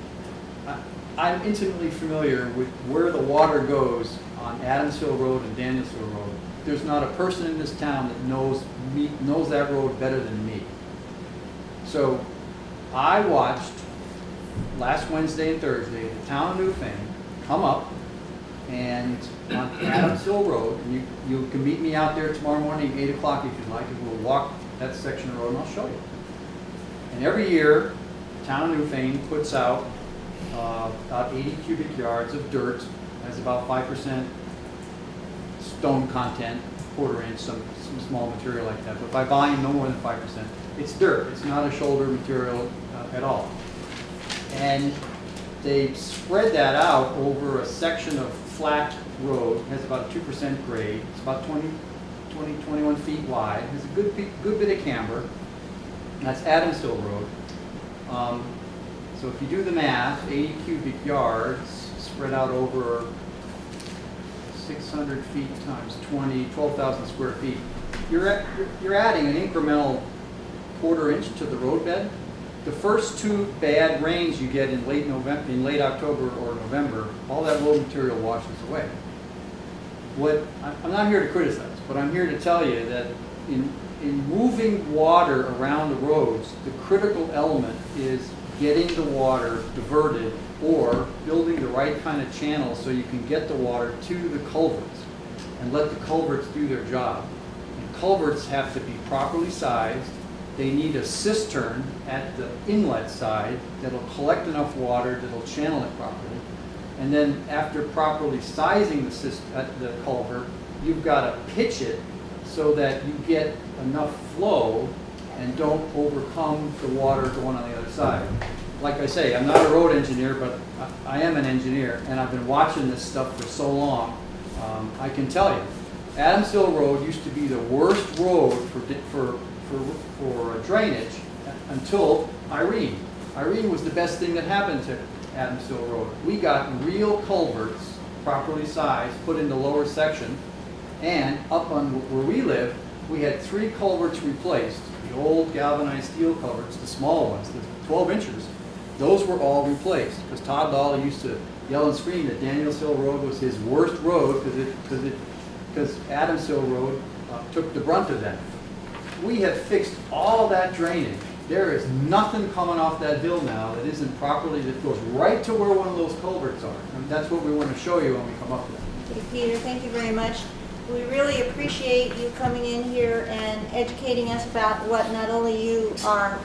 I'm intimately familiar with where the water goes on Adams Hill Road and Daniels Hill Road. There's not a person in this town that knows that road better than me. So I watched last Wednesday and Thursday the town of Newfane come up and on Adams Hill Road, and you can meet me out there tomorrow morning, 8 o'clock if you'd like, and we'll walk that section of road and I'll show you. And every year, the town of Newfane puts out about 80 cubic yards of dirt, has about 5% stone content, quarter inch, some small material like that, but by volume, no more than 5%. It's dirt, it's not a shoulder material at all. And they spread that out over a section of flat road, has about 2% grade, it's about 21 feet wide, has a good bit of camber. That's Adams Hill Road. So if you do the math, 80 cubic yards spread out over 600 feet times 12,000 square feet. You're adding an incremental quarter inch to the roadbed. The first 2 bad rains you get in late October or November, all that road material washes away. I'm not here to criticize, but I'm here to tell you that in moving water around the roads, the critical element is getting the water diverted or building the right kind of channel so you can get the water to the culverts and let the culverts do their job. And culverts have to be properly sized. They need a cistern at the inlet side that'll collect enough water that'll channel it properly. And then after properly sizing the culvert, you've got to pitch it so that you get enough flow and don't overcome the water going on the other side. Like I say, I'm not a road engineer, but I am an engineer, and I've been watching this stuff for so long. I can tell you, Adams Hill Road used to be the worst road for drainage until Irene. Irene was the best thing that happened to Adams Hill Road. We got real culverts, properly sized, put in the lower section, and up on where we live, we had 3 culverts replaced. The old galvanized steel culverts, the small ones, the 12 inches, those were all replaced, because Todd Lawley used to yell and scream that Daniels Hill Road was his worst road because Adams Hill Road took the brunt of that. We have fixed all that drainage. There is nothing coming off that hill now that isn't properly, that goes right to where one of those culverts are. And that's what we want to show you when we come up there. Okay, Peter, thank you very much. We really appreciate you coming in here and educating us about what not only you are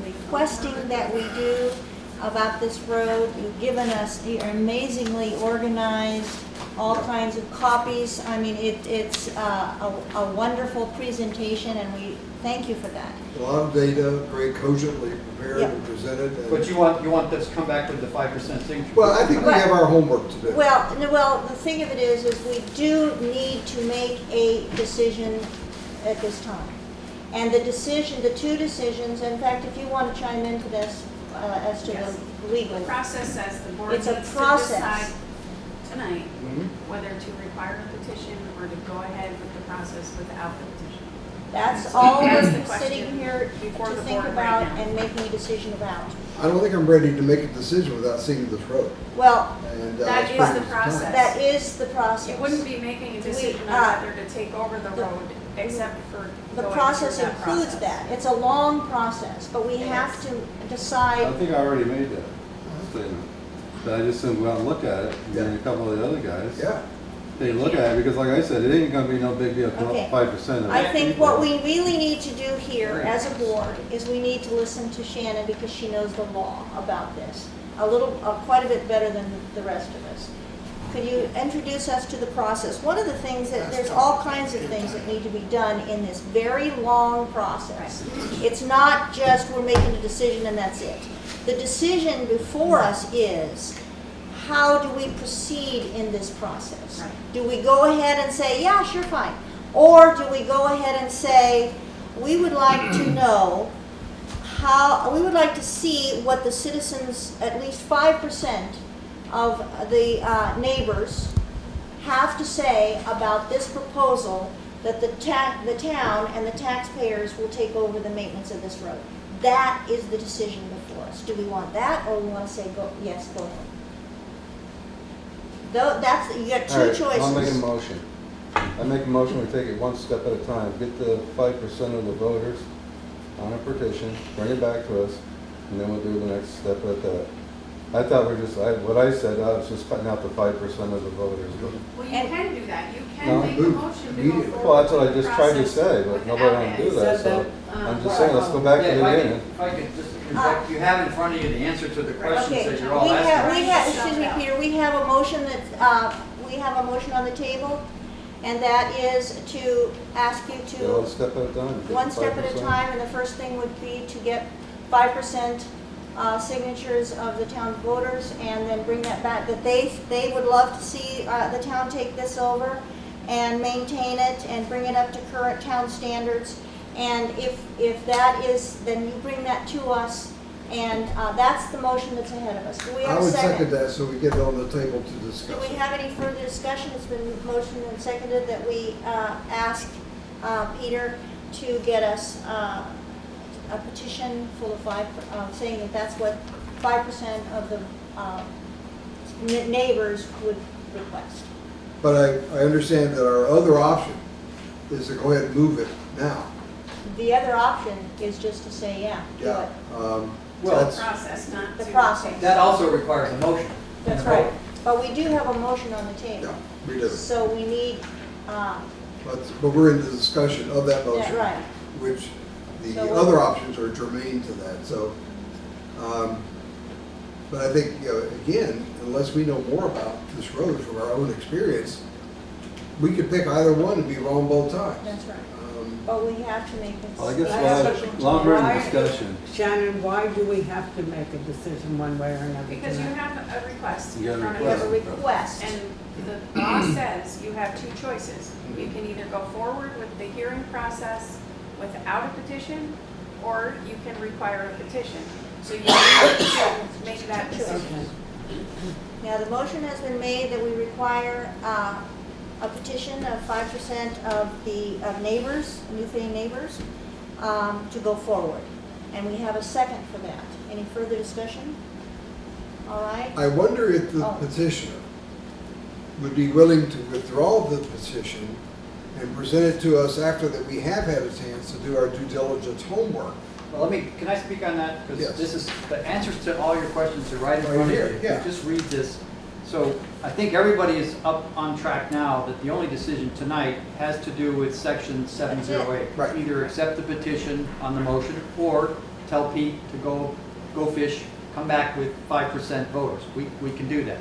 requesting that we do about this road, you've given us, you're amazingly organized, all kinds of copies. I mean, it's a wonderful presentation, and we thank you for that. A lot of data, very cogently prepared Yep. and presented. And But you want this to come back with the 5% signature? well, I think we have our homework to do. Well, the thing of it is we do need to make a decision at this time. And the decision, the 2 decisions, in fact, if you want to chime into this as to Yes. the legal. The process says the board It's needs a to process. decide tonight Mhm. whether to require a petition or to go ahead with the process without the petition. That's all That's we're the question sitting here before to the think board about right now. and making a decision about. I don't think I'm ready to make a decision without seeing this road. Well, And That it's is pretty the much process. time. that is the process. You wouldn't be making a decision We, on whether to take over the the- road except for The going process through that includes process. that. It's a long process, but we It have is. to I decide. think I already made that statement. But I just didn't go out and look at it, and then a couple of the other guys. Yeah. They look at it, because like I said, it ain't gonna be no big deal, come Okay. up 5% of it. I think what we really need to do here as a board is we need to listen to Shannon because she knows the law about this quite a bit better than the rest of us. Could you introduce us to the process? One of the things there's all kinds of things that need to be done in this very long process. It's not just we're making a decision and that's it. The decision before us is, how do we proceed in this process? Right. Do we go ahead and say, yeah, sure, fine? Or do we go ahead and say, we would like to know we would like to see what the citizens, at least 5% of the neighbors, have to say about this proposal that the town and the taxpayers will take over the maintenance of this road. That is the decision before us. Do we want that, or we want to say, yes, go ahead? You got 2 All right, choices. I'll make a motion. I make a motion, we take it one step at a time, get the 5% of the voters on a petition, bring it back to us, and then we'll do the next step at that. I thought what I said, I was just cutting out the 5% of the voters. But- Well, you And- can do that. You No, can make a move motion to go immediately. forward. Well, that's what I with the just tried to process say, but nobody without wanted to it. do that, so I'm just saying, let's go back to Yeah, the beginning. if I could just interject, you have in front of you the answer to the questions Okay, that you're all asking. excuse me, Peter, we have a motion we have a motion on the table, and that is to ask you Yeah, one to, step at a time. get the one step at a 5%. time, and the first thing would be to get 5% signatures of the town voters, and then bring that back, that they would love to see the town take this over and maintain it and bring it up to current town standards. And if that is, then you bring that to us, and that's the motion that's ahead of us. Do we I have a would second? second that, so we get it on the table to Do discuss. we have any further discussion? It's been motioned and seconded that we ask Peter to get us a petition full of saying that that's what 5% of the neighbors would request. But I understand that our other option is to go ahead and move it now. The other option is just to say, yeah, do Yeah. it. Well, That's- Process, not The to process. That also requires a motion. and That's a vote. right. But we do have a motion on the Yeah, table. we do. So we need, But we're in the discussion of that motion. right. Which the So other options are germane to that, so. But I think, again, unless we know more about this road from our own experience, we could pick either one and be wrong both times. That's right. Um, but we have to make Well, I a guess I have a- decision longer in tomorrow. discussion. Shannon, why do we have to make a decision one way or another Because you tonight? have a request You in got a front of We have a you. request. And the law says you have two choices. You can either go forward with the hearing process without a petition, or you can require a petition. So you need to make that decision. Okay. Now, the motion has been made that we require a petition of 5% of the neighbors, Newfane neighbors, to go forward. And we have a second for that. Any further discussion? All right. I wonder if the Oh. petitioner would be willing to withdraw the petition and present it to us after that we have had a chance to do our due diligence homework. Well, can I speak on that? Yes. Because this is, the answers to all your questions are right in Right front of you. here, If you yeah. just read this. So I think everybody is up on track now that the only decision tonight has to do with section 708. Right. Either accept the petition on the motion or tell Pete to go fish, come back with 5% voters. We can do that.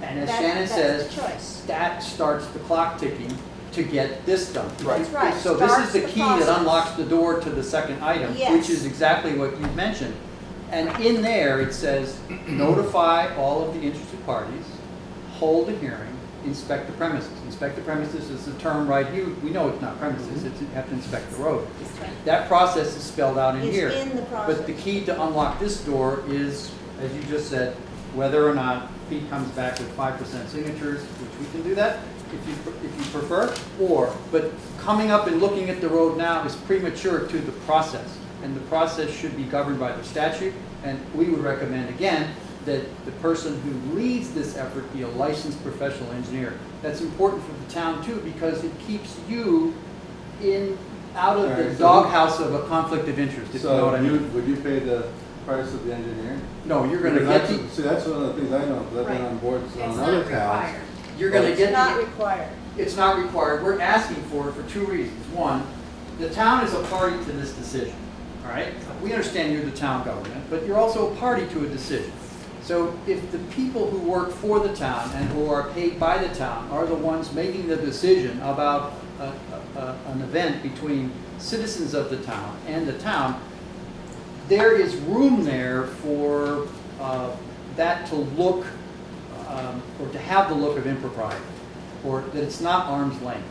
And as Shannon says, That's the choice. that starts the clock ticking to get this done. That's right. So this is Starts the the key process. that unlocks the door to the second item, Yes. which is exactly what you mentioned. And in there, it says, notify all of the interested parties, hold a hearing, inspect the premises. Inspect the premises is the term right here. We know it's not premises, it's you have to inspect the road. That process is spelled out in It's here. in the process. But the key to unlock this door is, as you just said, whether or not Pete comes back with 5% signatures, which we can do that if you prefer, but coming up and looking at the road now is premature to the process. And the process should be governed by the statute, and we would recommend, again, that the person who leads this effort be a licensed professional engineer. That's important for the town too, because it keeps you out of the Alright, so- doghouse of a conflict of interest, if you know what I mean. Would you pay the price of the engineer? No, you're gonna Because get that's- See, that's one of the things I know, because I've been Right. on boards It's on not other towns. required. you're gonna It's get not the, required. it's not required. We're asking for it for two reasons. One, the town is a party to this decision, all right? We understand you're the town government, but you're also a party to a decision. So if the people who work for the town and who are paid by the town are the ones making the decision about an event between citizens of the town and the town, there is room there for that to look, or to have the look of impropriety, or that it's not arm's length.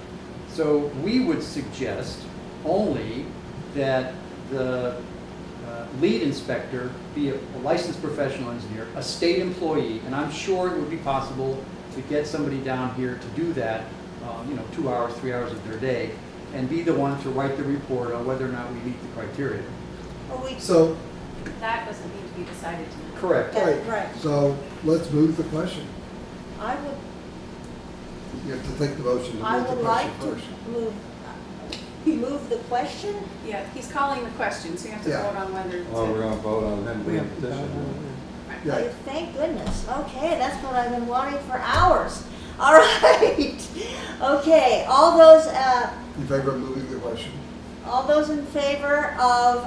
So we would suggest only that the lead inspector be a licensed professional engineer, a state employee, and I'm sure it would be possible to get somebody down here to do that, 2 hours, 3 hours of their day, and be the one to write the report on whether or not we meet the criteria. Well, we, So, That doesn't need to be decided tonight. Correct. that, right. so let's move the question. I would, You have to take the motion to I move the would question like to first. move the question. Yeah, he's calling the question, so you have to Yeah. vote on whether Well, we're to. gonna vote on him We doing have a to vote petition. on Yeah. Oh, thank goodness. Okay, that's what I've been wanting for hours. All right. Okay, In favor of moving the question? all those in favor of,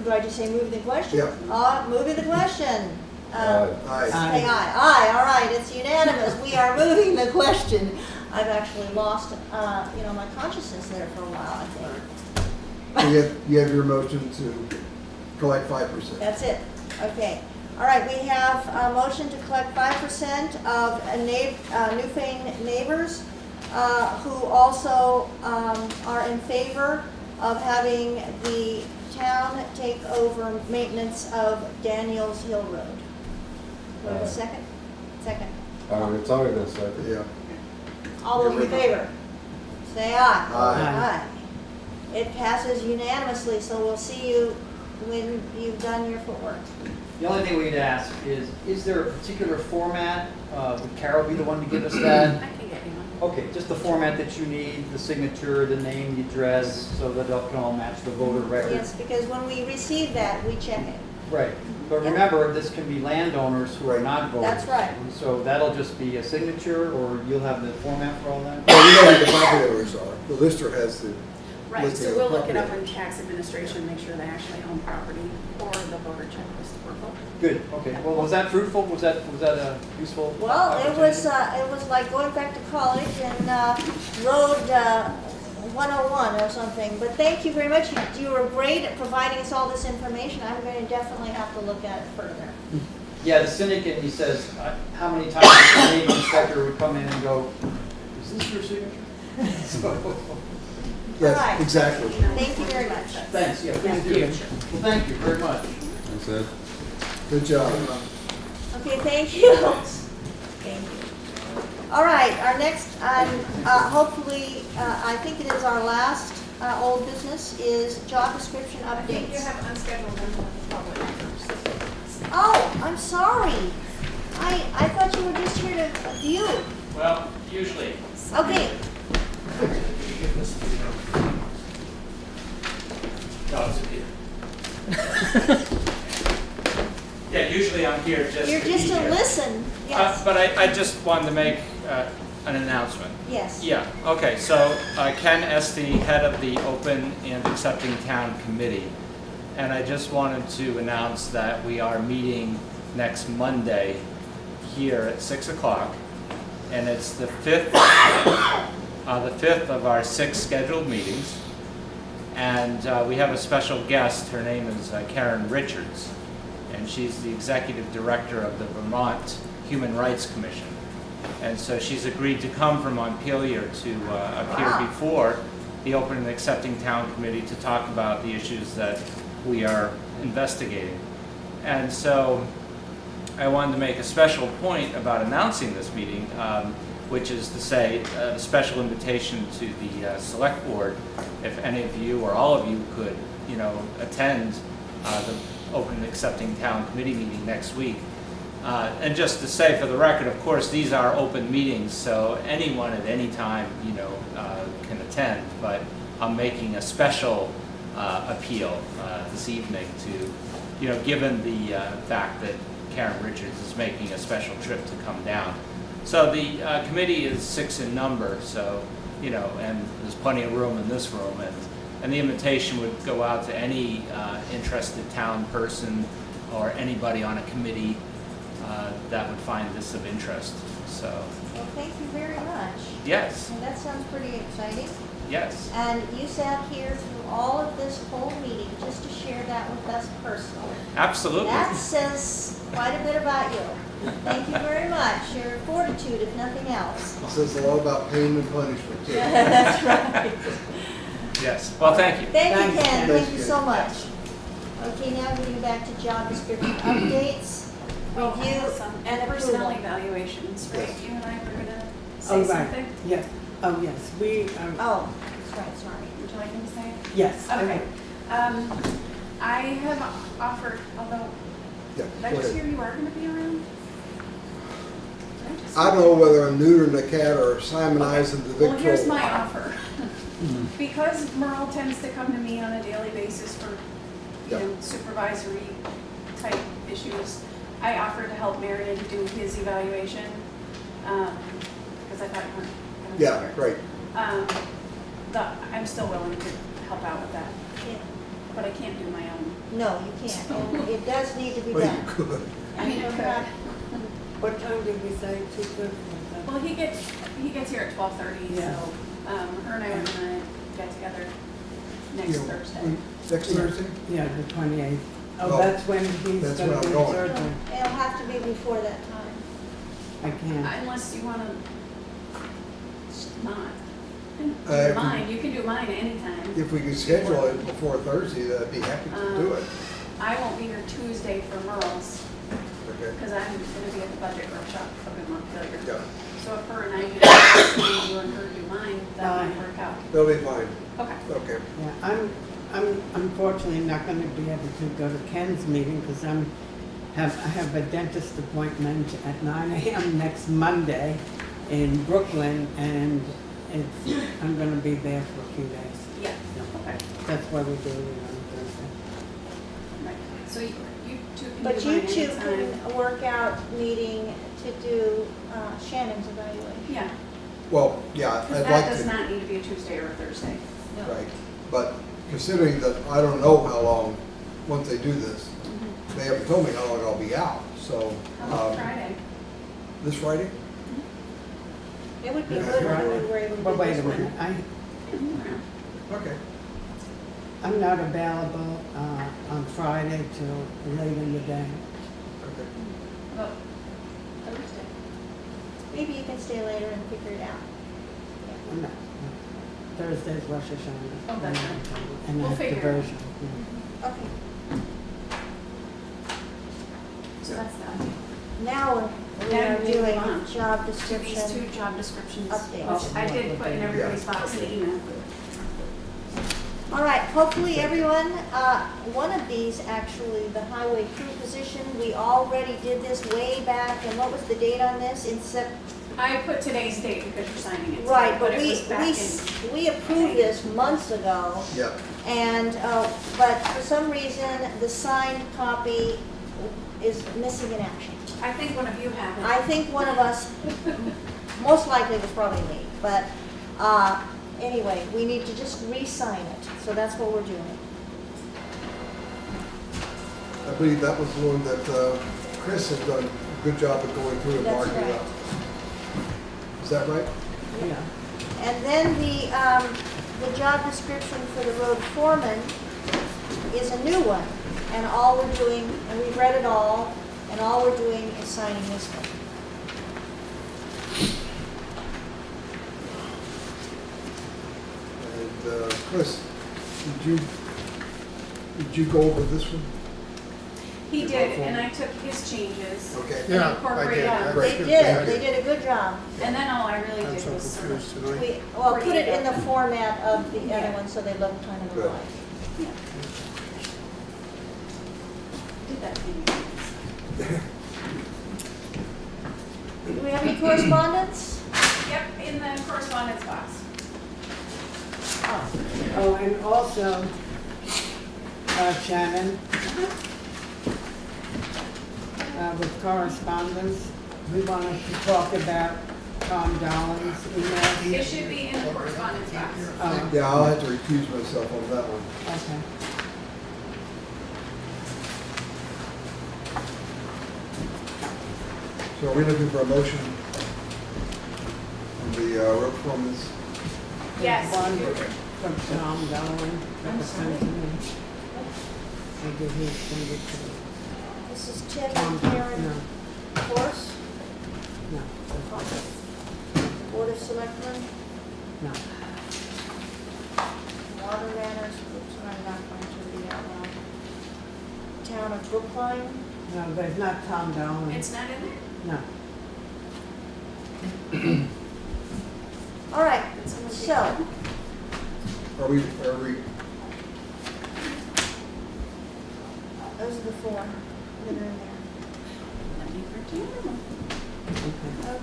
do I just say move the question? Yeah. Moving the question. Aye. Aye. Say aye. Aye, all right, it's unanimous. We are moving the question. I've actually lost, my consciousness there for a while, I think. You have your motion to collect 5%. That's it. Okay. All right, we have a motion to collect 5% of Newfane neighbors who also are in favor of having the town take over maintenance of Daniels Hill Road. Do we have a second? Second. It's already been seconded. Yeah. All those in favor? Say aye. Aye. It passes unanimously, so we'll see you when you've done your footwork. The only thing we'd ask is there a particular format? Would Carol be the one to give us that? I can get you one. Okay, just the format that you need, the signature, the name, the address, so that it can all match the voter record. Yes, because when we receive that, we check it. Right, but remember, this can be landowners who are not voters. That's right. So that'll just be a signature, or you'll have the format for all that? Well, we know who the property owners are. The lister has the Right, listing so of we'll look it up property in tax administration, make sure they actually own property, or the voter checklist or both. Good, okay. Well, was that fruitful? Was that useful? Well, it opportunity? was like going back to college and rode 101 or something. But thank you very much. You were great at providing us all this information. I'm going to definitely have to look at it further. Yeah, the syndicate, he says, how many times the name inspector would come in and go, is this your signature? So, Yes, All right. exactly. Thank you very much. thanks, yeah, please Thank do. you. Well, thank you very much. Thanks, Ed. Good job. Okay, thank you. Thank you. All right, our next, hopefully, I think it is our last old business, is job description I think you updates. have unscheduled them with the public. Oh, I'm sorry. I thought you were just here to view. Well, usually. Okay, No, it's here. Yeah, usually I'm here just you're to be just to here. listen. Yes, But I just wanted to make an announcement. yes. Yeah, okay, so Ken Estey, head of the Open and Accepting Town Committee. And I just wanted to announce that we are meeting next Monday here at 6 o'clock. And it's the fifth of our 6 scheduled meetings. And we have a special guest. Her name is Karen Richards. And she's the executive director of the Vermont Human Rights Commission. And so she's agreed to come from Montpelier to appear Wow. before the Open and Accepting Town Committee to talk about the issues that we are investigating. And so I wanted to make a special point about announcing this meeting, which is to say a special invitation to the Select Board, if any of you or all of you could, attend the Open and Accepting Town Committee meeting next week. And just to say for the record, of course, these are open meetings, so anyone at any time, can attend, but I'm making a special appeal this evening to, given the fact that Karen Richards is making a special trip to come down. So the committee is 6 in number, so, and there's plenty of room in this room, and the invitation would go out to any interested town person or anybody on a committee that would find this of interest. So, Well, thank you very much. yes, And that sounds pretty exciting. yes. And you sat here through all of this whole meeting just to share that with us personally. Absolutely. That says quite a bit about you. Thank you very much. Your fortitude, if nothing else. It says a lot about pain and punishment, too. That's right. Yes. Well, thank you. Thank you, Thanks, Ken. Ken. Thank you so much. Okay, now getting back to job description updates, review, and Personnel approval. evaluations, right? You and I were gonna Oh, say right, something? yes, oh, yes, we, Oh, that's right, sorry. Would you like me to say it? yes. I Okay. will. I have offered, although, Yeah, did I go just ahead. hear you are gonna be around? Did just I don't know whether I'm neutering the cat or Simonizing the Well, here's victual. my offer. Because Merle tends to come to me on a daily basis for, Yeah. supervisory type issues, I offered to help Marion do his evaluation, because I thought you weren't gonna be Yeah, here. right. I'm still willing to help out with that, Yeah. but I can't do my own. No, you can't. And it does need to be Well, done. you could. I mean, it could. What time did we say, 2:30? Well, he gets here at 12:30, Yeah. so, her and I are gonna get together next Yeah, Thursday. Next Thursday? Yeah, the 28th. Oh, Oh, that's when he's that's gonna when be I'm going. surgery. It'll have to be before that time. I can't. Unless you wanna not. If we- Mine, you can do mine anytime. If we could schedule it before Thursday, I'd be happy to do it. I won't be here Tuesday for Merle's, Okay. because I'm gonna be at the budget workshop up in Montpelier. Yeah, So if her and I do you and her do mine, that might work out. that'll be fine. Okay. Okay. Yeah, I'm unfortunately not gonna be able to go to Ken's meeting because I have a dentist appointment at 9 a.m. next Monday in Brooklyn, and I'm gonna be there for a few days. Yeah, okay. That's why we're doing it on Thursday. Right. So you two can But do you mine two anytime. can work out meeting to do Shannon's evaluation. Yeah, Well, yeah, because I'd that like does to. not need to be a Tuesday or a Thursday. No. Right, but considering that I don't know how long, once they do this, they haven't told me how long I'll be out, so. How about Friday? This Friday? It would be Yeah, good if Friday. we were able to But do wait this a minute, one. Okay. I'm not available on Friday till late in the day. Okay. About Thursday. Maybe you can stay later and figure it out. No. Thursday's Rosh Hashanah. Oh, that's right. And I We'll have figure it out. diversion. Yeah. Okay. So that's that. Now we Now are we move doing on job These description. two job descriptions, Updates. which I did put in everybody's box the email. All right, hopefully everyone, one of these, actually, the highway crew position, we already did this way back, and what was the date on this? In I put today's date because you're signing it. Right, but but it was back in. we approved this months ago, Yeah. and, but for some reason, the signed copy is missing in action. I think one of you have it. I think one of us, most likely was probably me, but, anyway, we need to just re-sign it, so that's what we're doing. I believe that was the one that Chris has done a good job of going through and That's marking right. up. Is that right? Yeah. And then the job description for the road foreman is a new one. And all we're doing, and we've read it all, and all we're doing is signing this one. And Chris, did you go over this one? He did, and I took his changes. Okay. and Yeah, I incorporated did. all of That's it. They good. did a good job. And then all I really I'm did so was sort confused of tonight. Put it in the format of the Yeah. other one so they look kind of Good. alike. yeah. Did that thing. Do we have any correspondence? Yep, in the correspondence box. Oh, and also, Shannon, with correspondence, we wanted to talk about Tom Darling's email. It should be in the correspondence box. Oh, Yeah, I'll have to recuse myself on that one. okay. So are we looking for a motion on the road performance? Yes. One from Tom Darling, that was sent to me. I did he send it to This is Tim Tom, and Karen no, Force, no, Board of Selectmen, no. Water Manners, oops, I'm not going to read out loud. Town of Brookline. No, there's not Tom Darling. It's not in there? No. All right, Did someone take so, that? Are we, those are the four that are in there. Let me review them.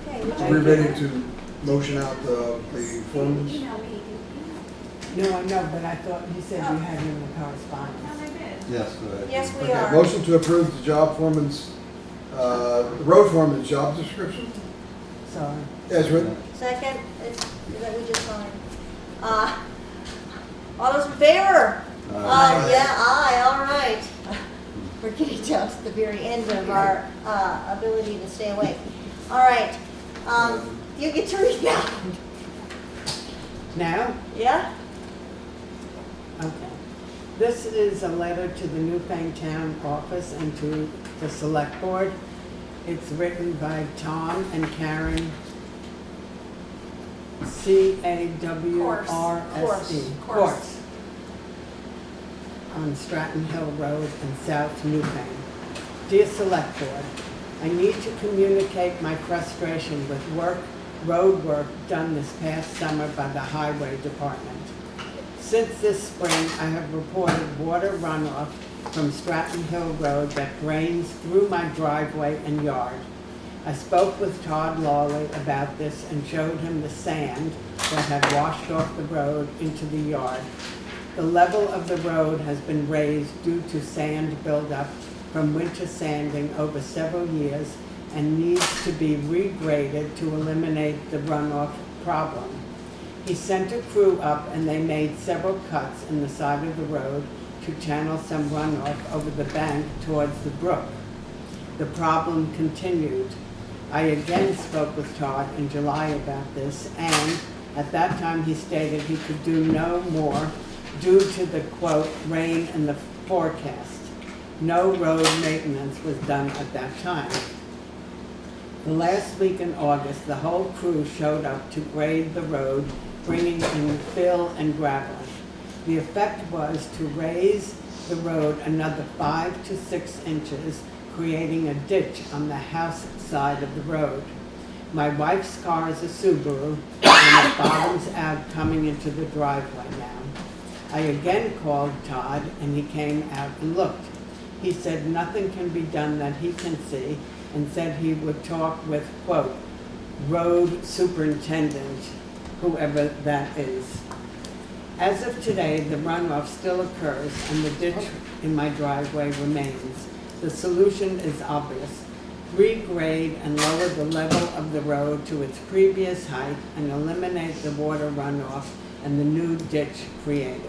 Okay. are we ready to motion out the forms? Email me. No, I know, but I thought you said you had it in the No, correspondence. I did. Yes, go ahead. Yes, we Okay, are. motion to approve the job foreman's, road foreman's job description Sorry. as written. Second, it's, that we just signed. All those in favor? Aye. Yeah, aye, all right. We're getting down to the very end of our, ability to stay awake. All right, you get to read now. Now? Yeah? Okay. This is a letter to the Newfane Town office and to the Select Board. It's written by Tom and Karen C-A-W-R-S-E. Course. On Stratton Hill Road in South Newfane. Dear Select Board, I need to communicate my frustration with road work done this past summer by the Highway Department. Since this spring, I have reported water runoff from Stratton Hill Road that drains through my driveway and yard. I spoke with Todd Lawley about this and showed him the sand that had washed off the road into the yard. The level of the road has been raised due to sand buildup from winter sanding over several years and needs to be regraded to eliminate the runoff problem. He sent a crew up and they made several cuts in the side of the road to channel some runoff over the bank towards the brook. The problem continued. I again spoke with Todd in July about this, and At that time, he stated he could do no more due to the, quote, rain in the forecast. No road maintenance was done at that time. The last week in August, the whole crew showed up to grade the road, bringing in fill and gravel. The effect was to raise the road another 5 to 6 inches, creating a ditch on the house side of the road. My wife's car is a Subaru, and it bottoms out coming into the driveway now. I again called Todd, and he came out and looked. He said nothing can be done that he can see, and said he would talk with, quote, road superintendent, whoever that is. As of today, the runoff still occurs and the ditch in my driveway remains. The solution is obvious. Regrade and lower the level of the road to its previous height and eliminate the water runoff and the new ditch created.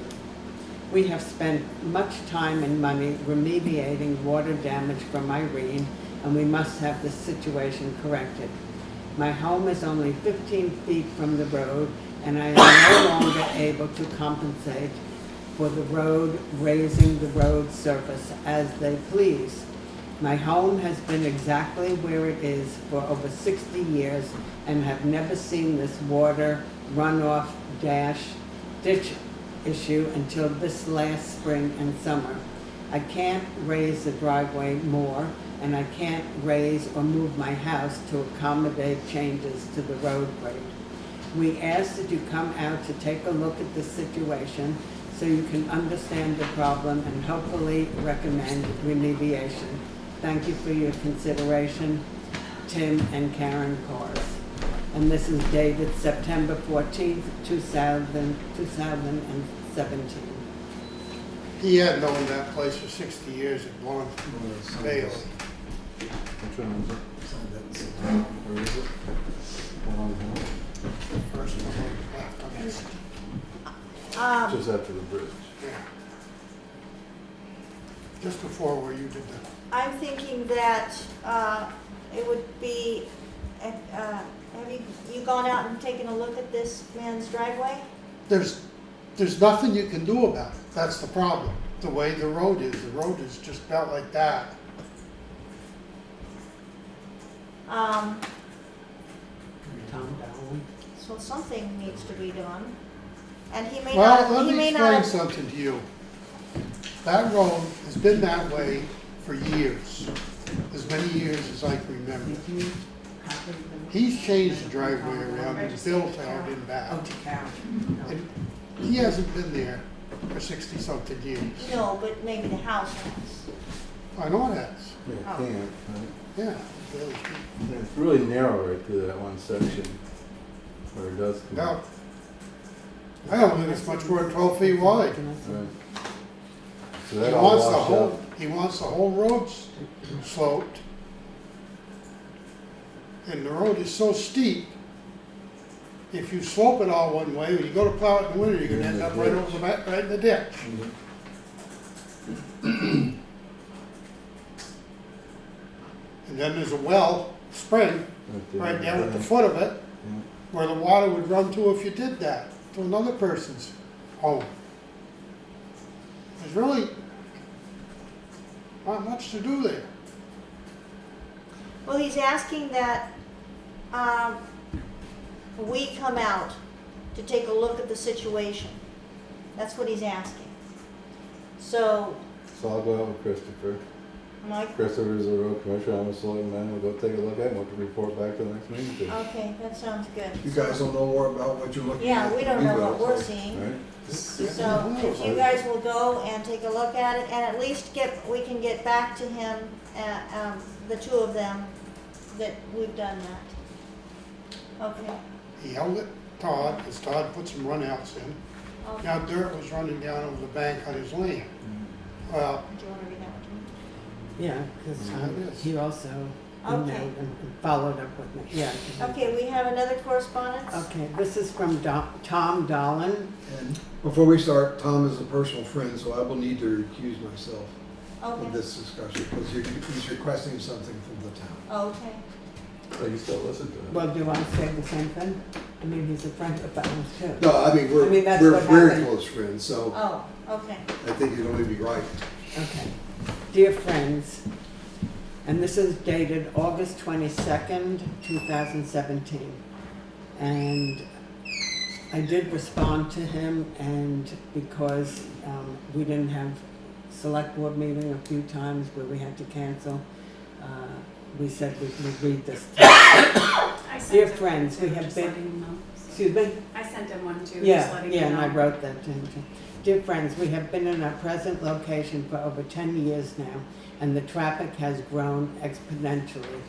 We have spent much time and money remediating water damage from Irene, and we must have this situation corrected. My home is only 15 feet from the road, and I am no longer able to compensate for the road raising the road surface as they please. My home has been exactly where it is for over 60 years and have never seen this water runoff ditch issue until this last spring and summer. I can't raise the driveway more, and I can't raise or move my house to accommodate changes to the road grade. We ask that you come out to take a look at the situation so you can understand the problem and hopefully recommend remediation. Thank you for your consideration, Tim and Karen Kors. And this is dated September 14th, 2017. He had known that place for 60 years at Blunt Bailey. Which one is it? Where is it? Hold on, First one left on this. Just after the bridge. Yeah. Just before where you did that. I'm thinking that it would be, have you gone out and taken a look at this man's driveway? There's nothing you can do about it. That's the problem. The way the road is just about like that. Tom Dowling. So something needs to be done. And he may Well, not, let he me may not explain have, something to you. That road has been that way for years, as many years as I can remember. He's changed the driveway around and built out in back. Oh, to Karen. And he hasn't been there for 60-something years. no, but maybe the house has. I know it has. Yeah, Oh. can't, right? Yeah. Really. And it's really narrow right through that one section where it does come Now, out. I don't think it's much more than 12 feet wide. Right. So He that all wants the washed whole, out. he wants the whole road sloped. And the road is so steep, if you slope it all one way, when you go to plow it in the winter, you're gonna end up right over the back, right in the ditch. And then there's a well, spring, right down at the foot of it, Yeah. where the water would run to if you did that, to another person's home. There's really not much to do there. Well, he's asking that we come out to take a look at the situation. That's what he's asking. So, So I'll go out with Christopher. Mike, Christopher's the road commissioner, I'm a selectman, we'll go take a look at it, we'll report back to the next meeting. too. okay, that sounds good. You guys don't know more about what you're looking at? Yeah, we don't know what will, we're so- seeing. Right? So if you guys will go and take a look at it and at least we can get back to him, the two of them, that we've done that. Okay. He held it, Todd, because Todd put some runouts in. Okay. Now dirt was running down over the bank on his land. Well, Do you want to read that one to me? Yeah, because Yeah, it is. he also Okay. emailed and followed up with me. Yeah. 'cause he- Okay, we have another correspondence? Okay, this is from Tom Dolan. And before we start, Tom is a personal friend, so I will need to recuse myself from Okay, this discussion because he's requesting something from the town. okay. So you still listen to him. Well, do you want to say the same thing? I mean, he's a friend of ours too. No, I mean, I mean, that's we're what very happened. close friends, so Oh, okay. I think it'd only be right. Okay. Dear friends, and this is dated August 22nd, 2017. And I did respond to him, and because we didn't have select board meeting a few times where we had to cancel, we said we would read this. I sent Dear him friends, one, we too, have just been- letting him know. Excuse me? I sent him one too, just Yeah, letting yeah, him and I know. wrote that to him too. Dear friends, we have been in our present location for over 10 years now, and the traffic has grown exponentially.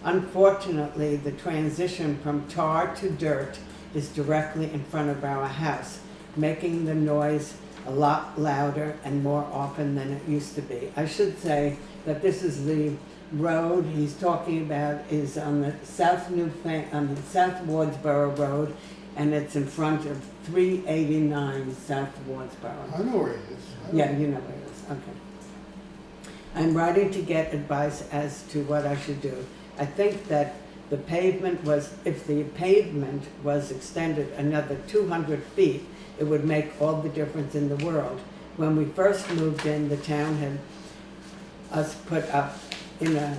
Unfortunately, the transition from tar to dirt is directly in front of our house, making the noise a lot louder and more often than it used to be. I should say that this is the road he's talking about is on the South Wardsboro Road, and it's in front of 389 South Wardsboro. I know where it is. Yeah, you know where it is, okay. I'm writing to get advice as to what I should do. I think that if the pavement was extended another 200 feet, it would make all the difference in the world. When we first moved in, the town had us put up in a,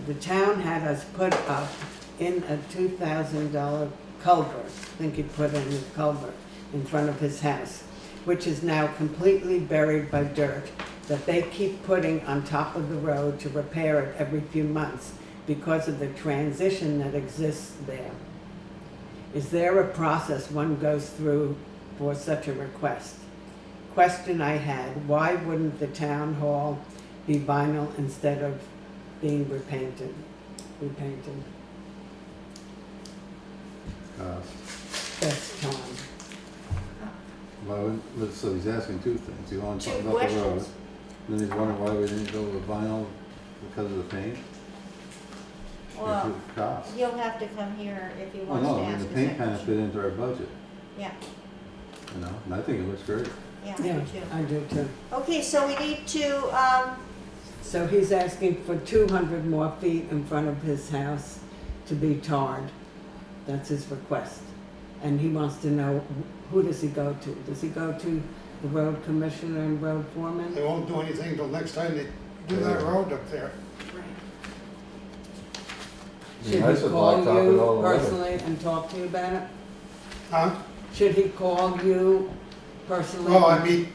the town had us put up in a $2,000 culvert. I think he put in a culvert in front of his house, which is now completely buried by dirt that they keep putting on top of the road to repair it every few months because of the transition that exists there. Is there a process one goes through for such a request? Question I had, why wouldn't the town hall be vinyl instead of being repainted? That's Tom. So he's asking two things. He wants to talk Two about the road. questions. Then he's wondering why we didn't go with vinyl because of the paint. Well, Or cost. he'll have to come here if he Oh, wants no, to I mean, ask the us paint that kind of question. fit into our budget, Yeah, you know, and I think it looks great. yeah, Yeah, me too. I do too. Okay, so we need to, So he's asking for 200 more feet in front of his house to be tarred. That's his request. And he wants to know, who does he go to? Does he go to the road commissioner and road foreman? They won't do anything till next time they do that road up there. Right. Be Should nice he if call blacktop it all you the way. personally and talk to you about it? Huh? Should he call you personally? Well, I mean,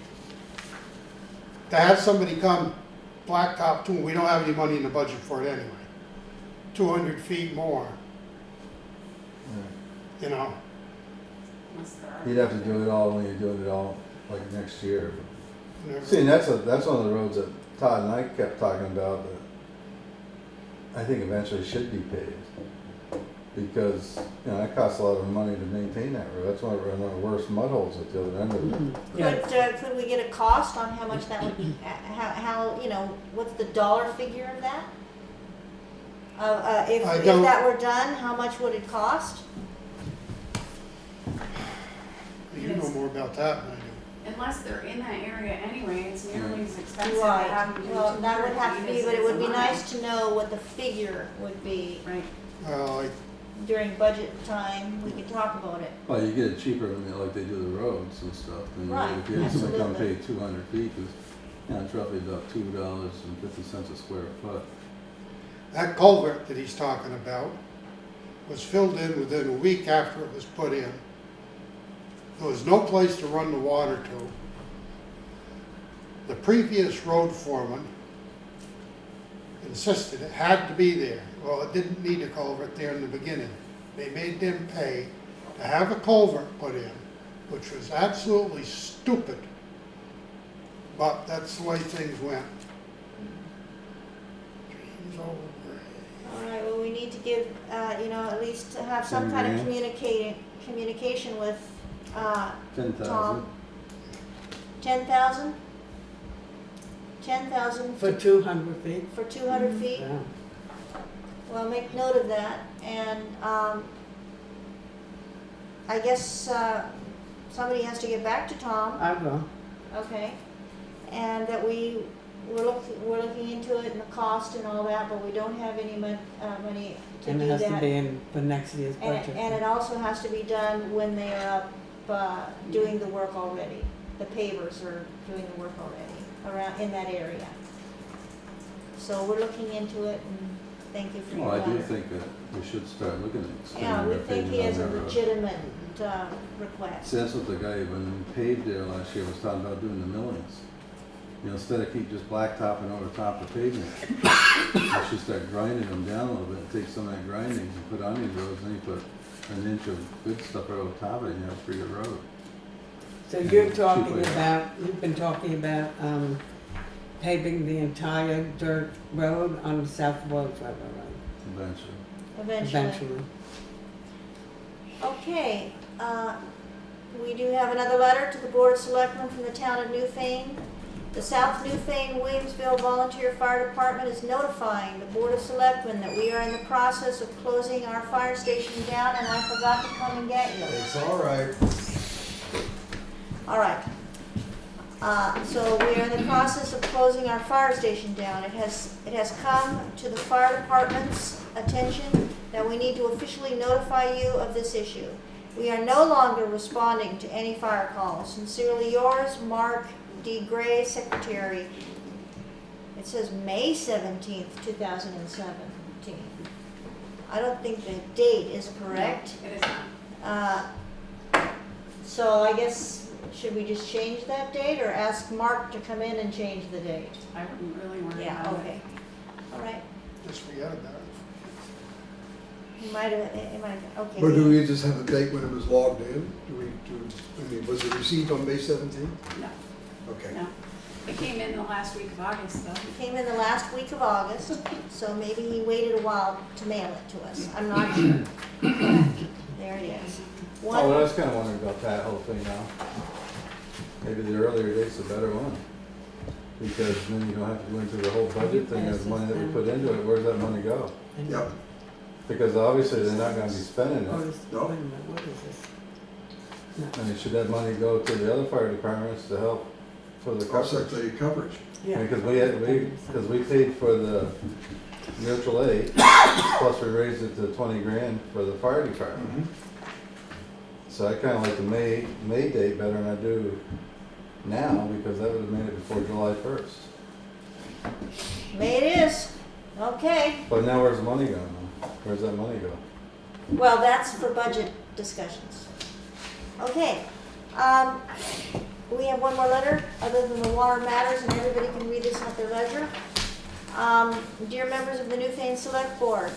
to have somebody come blacktop too, we don't have any money in the budget for it anyway. 200 feet more, you know. Unless there are- You'd have to do it all when you're doing it all, like next year. Never- See, and that's one of the roads that Todd and I kept talking about that I think eventually should be paved. Because, you know, it costs a lot of money to maintain that road. That's one of our worst mud holes at the other end of it. Yeah. could we get a cost on how much that would, how, you know, what's the dollar figure of that? If I don't- that were done, how much would it cost? You know more about that than I do. Unless they're in that area anyway, it's nearly as expensive to Right, have them do 200 well, that would have to feet be, as but it is would a be mile. nice to know what the figure would be Right. Well, during budget time, we could talk about it. Well, you get it cheaper when they, like they do the roads and stuff. Than you Right, would if you had somebody come absolutely. pay 200 feet, 'cause, you know, it's roughly about $2.50 a square foot. that culvert that he's talking about was filled in within a week after it was put in. There was no place to run the water to. The previous road foreman insisted it had to be there. Well, it didn't need a culvert there in the beginning. They made them pay to have a culvert put in, which was absolutely stupid. But that's the way things went. Dreams over. All right, well, we need to give, you know, at least to have some 10 kind of grand. communication with, 10,000. Tom. 10,000? 10,000 For 200 feet? for 200 feet? Yeah. Well, make note of that, and, I guess, somebody has to get back to Tom, I will. okay? And that we we're looking into it and the cost and all that, but we don't have any money to And do it has to that. be in for next year's budget. And it also has to be done when they are up, doing the work already. The pavers are doing the work already around, in that area. So we're looking into it, and thank you for your Well, letter. I do think that we should start looking at Yeah, extending we our think he pavement has on a that road. legitimate, request. See, that's what the guy, when we paved there last year, was talking about doing the millings. You know, instead of keep just blacktopping over top of pavement, we should start grinding them down a little bit, take some of that grinding and put on these roads, and then you put an inch of good stuff right over top of it, and you have a pretty good road. So you're talking Cheaply. about, you've been talking about paving the entire dirt road on the South Woods River Road, Eventually. eventually. Okay, we do have another letter to the Board of Selectmen from the town of Newfane. The South Newfane Williamsville Volunteer Fire Department is notifying the Board of Selectmen that we are in the process of closing our fire station down, and I forgot to come and get you. It's all right. All right. So we are in the process of closing our fire station down. It has come to the fire department's attention that we need to officially notify you of this issue. We are no longer responding to any fire calls. Sincerely yours, Mark D. Gray, Secretary. It says May 17th, 2017. I don't think the date is correct. It is not. So I guess, should we just change that date or ask Mark to come in and change the date? I wouldn't really worry Yeah, about it. okay. All right. Just forget about it. He might have, okay. But do we just have a date when it was logged in? I mean, was it received on May 17th? No, Okay. no. It came in the last week of August, though. He came in the last week of August, so maybe he waited a while to mail it to us. I'm not sure. There it is. Oh, well, I One, was kinda wondering about that whole thing now. Maybe the earlier date's a better one. Because then you don't have to go into the whole budget thing, there's money that we put into it, where's that money go? And- Yep. Because obviously they're not gonna be spending Oh, it. this- No. wait a minute, what is this? No. I mean, should that money go to the other fire departments to help for the Offset coverage? the coverage. Yeah. Because we paid for the mutual aid, plus we raised it to 20 grand for the fire department. So I kinda like the May date better than I do now, because that would've made it before July 1st. May it is. Okay. But now where's the money going? Where's that money go? Well, that's for budget discussions. Okay. We have one more letter, other than the water matters, and everybody can read this at their leisure. Dear members of the Newfane Select Board,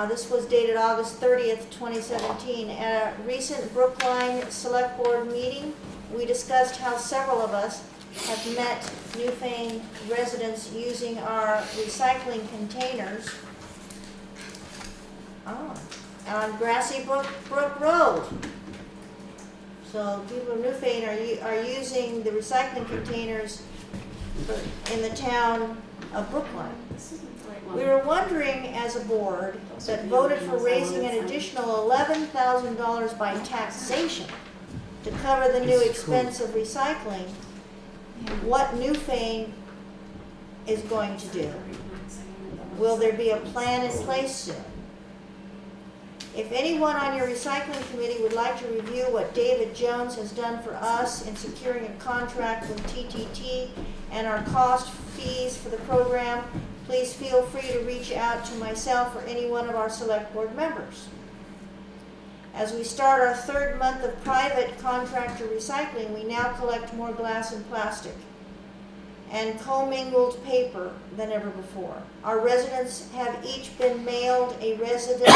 this was dated August 30th, 2017. At a recent Brookline Select Board meeting, we discussed how several of us have met Newfane residents using our recycling containers on Grassy Brook Road. So people in Newfane are using the recycling containers in the town of Brookline. This isn't the right one. We were wondering as a board that voted for raising an additional $11,000 by taxation to cover the new expense of recycling, what Newfane is going to do. Will there be a plan in place soon? If anyone on your recycling committee would like to review what David Jones has done for us in securing a contract with TTT and our cost fees for the program, please feel free to reach out to myself or any one of our select board members. As we start our third month of private contractor recycling, we now collect more glass and plastic and commingled paper than ever before. Our residents have each been mailed a resident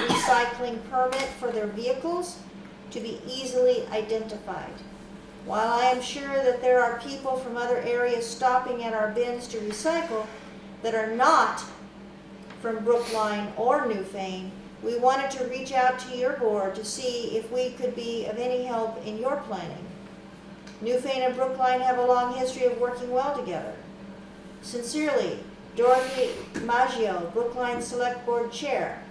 recycling permit for their vehicles to be easily identified. While I am sure that there are people from other areas stopping at our bins to recycle that are not from Brookline or Newfane, we wanted to reach out to your board to see if we could be of any help in your planning. Newfane and Brookline have a long history of working well together. Sincerely, Dorothy Maggio, Brookline Select Board Chair.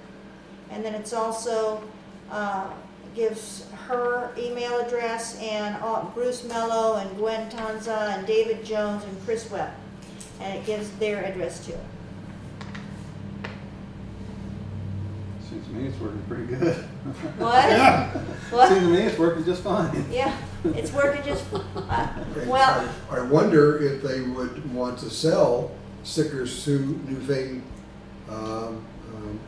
And then it's also gives her email address and Bruce Mello and Gwen Tanza and David Jones and Chris Webb. And it gives their address too. Seems to me it's working pretty good. What? Yeah. What? Seems to me it's working just fine. Yeah, it's working just, Okay, well, I wonder if they would want to sell stickers to Newfane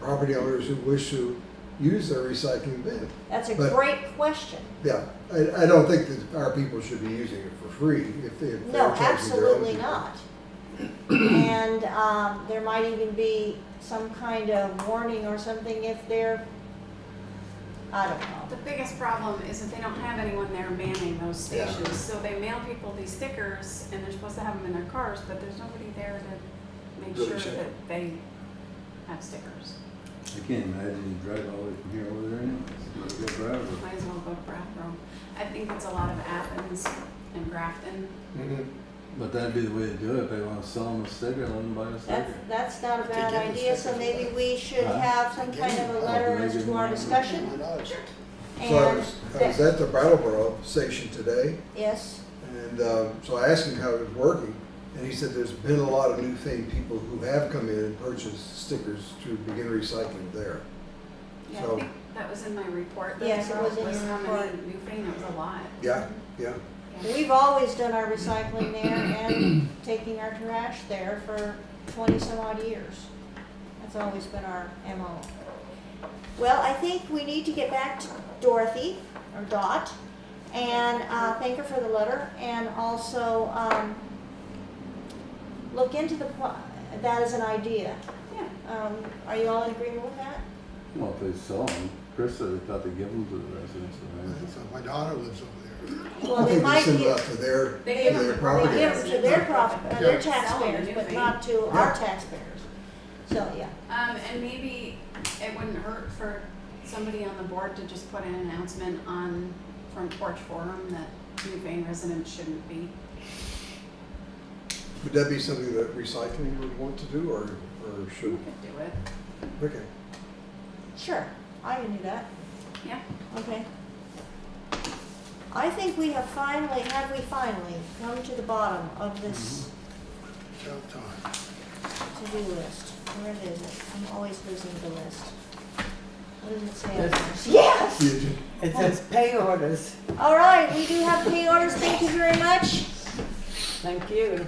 property owners who wish to use their recycling bin. that's a But- great question. Yeah, I don't think that our people should be using it for free if they're No, charging their own absolutely people. not. And there might even be some kind of warning or something if they're, I don't know. The biggest problem is that they don't have anyone there manning those Yeah. stations. So they mail people these stickers and they're supposed to have them in their cars, but there's nobody there to make Really sure check. that they have stickers. I can't imagine you drive all the way from here over there anyways. You gotta go drive it. Might as well go to Brattleboro. I think it's a lot of Athens and Grafton. Mhm. But that'd be the way to do it. If they wanna sell them a sticker, let them buy a sticker. That's not a bad get the idea, so stickers maybe back. we should Huh? have some kind of a letter as to our discussion. So I And, was at the Brattleboro station today, yes, and so I asked him how it was working, and he said there's been a lot of Newfane people who have come in and purchased stickers to begin recycling there. Yeah, So- I think that was in my report. that Yes, it I was in wrote, your how many report. Newfane, it was a lot. Yeah, yeah. we've always done our recycling there and taking our trash there for 20 some odd years. That's always been our MO. Well, I think we need to get back to Dorothy, or Dot, and thank her for the letter, and also look into that as an idea. Yeah. Are you all in agreement with that? Well, if they sell them, Chris said they thought they'd give them to the residents. So my daughter lives over there. Well, I they think might they send it give, out to their, They They give them their to property. they give them to their their Yeah. taxpayers, but not to our taxpayers. So, yeah. And maybe it wouldn't hurt for somebody on the board to just put an announcement on Front Porch Forum that Newfane residents shouldn't be. Would that be something that recycling would want to do, or should? You could do it. Okay. Sure, I can do that. Yeah. Okay. I think we have finally come to the bottom of this About time. to-do list. Where is it? I'm always losing the list. What does it say? on Yes. there? Yes! It says pay orders. All right, we do have pay orders. Thank you very much. Thank you.